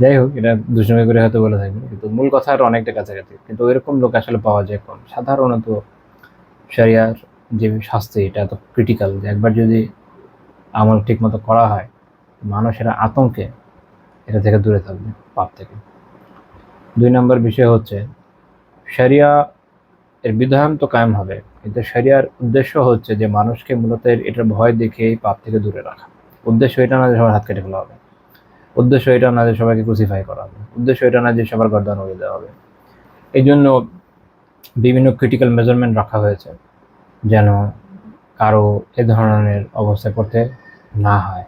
যাই হোক, এটা দুষ্টুমি করে হয়তো বলে থাকবে, কিন্তু মূল কথা আর অনেকটা কাছাকাছি। কিন্তু ওইরকম লোক আসলে পাওয়া যায় কম। সাধারণত শরিয়ার যে শাস্তি, এটা এত ক্রিটিক্যাল যে একবার যদি আমল ঠিক মতো করা হয়, মানুষেরা আতঙ্কে এটা থেকে দূরে থাকবে, পাপ থেকে। 2 নম্বর বিষয় হচ্ছে শরিয়া এর বিধান তো কায়েম হবে, কিন্তু শরিয়ার উদ্দেশ্য হচ্ছে যে মানুষকে মূলত এটার ভয় দেখিয়ে পাপ থেকে দূরে রাখা। উদ্দেশ্য এটা না যে সবার হাত কেটে ফেলা হবে, উদ্দেশ্য এটা না যে সবাইকে ক্রুসিফাই করা হবে, উদ্দেশ্য এটা না যে সবার গর্দান উড়িয়ে দেওয়া হবে। এই জন্য বিভিন্ন ক্রিটিক্যাল মেজারমেন্ট রাখা হয়েছে যেন কারো এ ধরনের অবস্থায় পড়তে না হয়।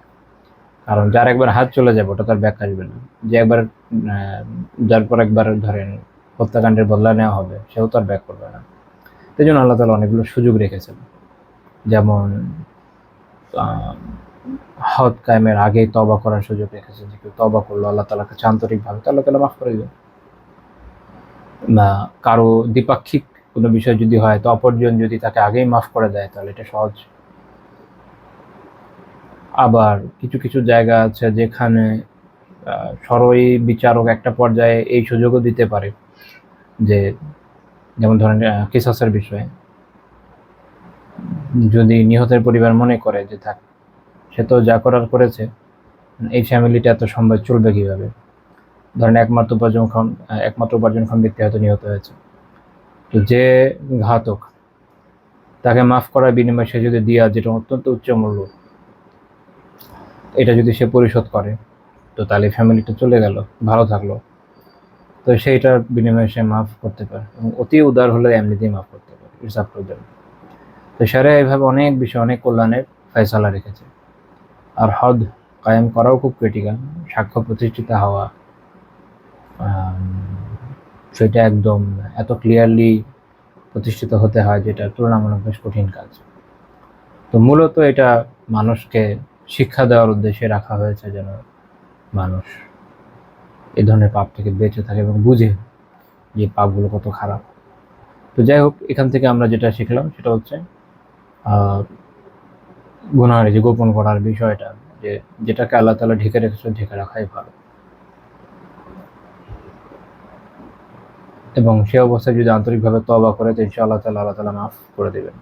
কারণ যার একবার হাত চলে যাবে ওটা তার ব্যাক আসবে না। যে একবার যার পর একবার ধরেন হত্যাকাণ্ডের বদলা নেওয়া হবে, সেও তো আর ব্যাক করবে না। সেই জন্য আল্লাহ তাআলা অনেকগুলো সুযোগ রেখেছেন, যেমন হদ কায়েমের আগেই তওবা করার সুযোগ রেখেছেন, যে কেউ তওবা করলো আল্লাহ তাআলার কাছে আন্তরিকভাবে, তো আল্লাহ তাআলা মাফ করে দেবেন। না কারো দ্বিপাক্ষিক কোনো বিষয় যদি হয়, তো অপরজন যদি তাকে আগেই মাফ করে দেয় তাহলে এটা সহজ। আবার কিছু কিছু জায়গা আছে যেখানে সরই বিচারক একটা পর্যায়ে এই সুযোগও দিতে পারে যে, যেমন ধরেন কিসাসের বিষয়ে, যদি নিহতের পরিবার মনে করে যে থাক, সে তো যা করার করেছে, এই ফ্যামিলিটা এত সম্ভব চলবে কীভাবে। ধরেন একমাত্র উপার্জনক্ষম ব্যক্তি হয়তো নিহত হয়েছে, তো যে ঘাতক তাকে মাফ করার বিনিময়ে সে যদি দিয়া, যেটা অত্যন্ত উচ্চ মূল্য, এটা যদি সে পরিশোধ করে, তো তাহলে ফ্যামিলিটা চলে গেল, ভালো থাকলো। তো সেইটার বিনিময়ে সে মাফ করতে পারে, এবং অতি উদার হলে এমনিতেই মাফ করতে পারে। It's up to them. তো শরিয়া এইভাবে অনেক বিষয়, অনেক কল্যাণের ফয়সালা রেখেছে। আর হদ কায়েম করাও খুব ক্রিটিক্যাল। সাক্ষ্য প্রতিষ্ঠিত হওয়া, সেটা একদম এত ক্লিয়ারলি প্রতিষ্ঠিত হতে হয় যেটা তুলনামূলক বেশ কঠিন কাজ। তো মূলত এটা মানুষকে শিক্ষা দেওয়ার উদ্দেশ্যে রাখা হয়েছে, যেন মানুষ এই ধরনের পাপ থেকে বেঁচে থাকে এবং বুঝে যে পাপগুলো কত খারাপ। তো যাই হোক, এখান থেকে আমরা যেটা শিখলাম সেটা হচ্ছে গুনাহের যে গোপন করার বিষয়টা, যে যেটাকে আল্লাহ তাআলা ঢেকে রেখেছে ঢেকে রাখাই ভালো, এবং সে অবস্থায় যদি আন্তরিকভাবে তওবা করে তো ইনশাআল্লাহ আল্লাহ তাআলা মাফ করে দেবেন।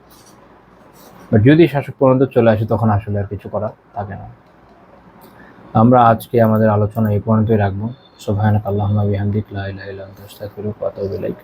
বাট যদি শাসক পর্যন্ত চলে আসে তখন আসলে আর কিছু করা থাকে না। আমরা আজকে আমাদের আলোচনা এই পর্যন্তই রাখবো। সুবহানাকাল্লাহুম্মা বিহামদিকা লা ইলাহা ইল্লা আনতা আস্তাগফিরুকা ওয়া আতুবু ইলাইক।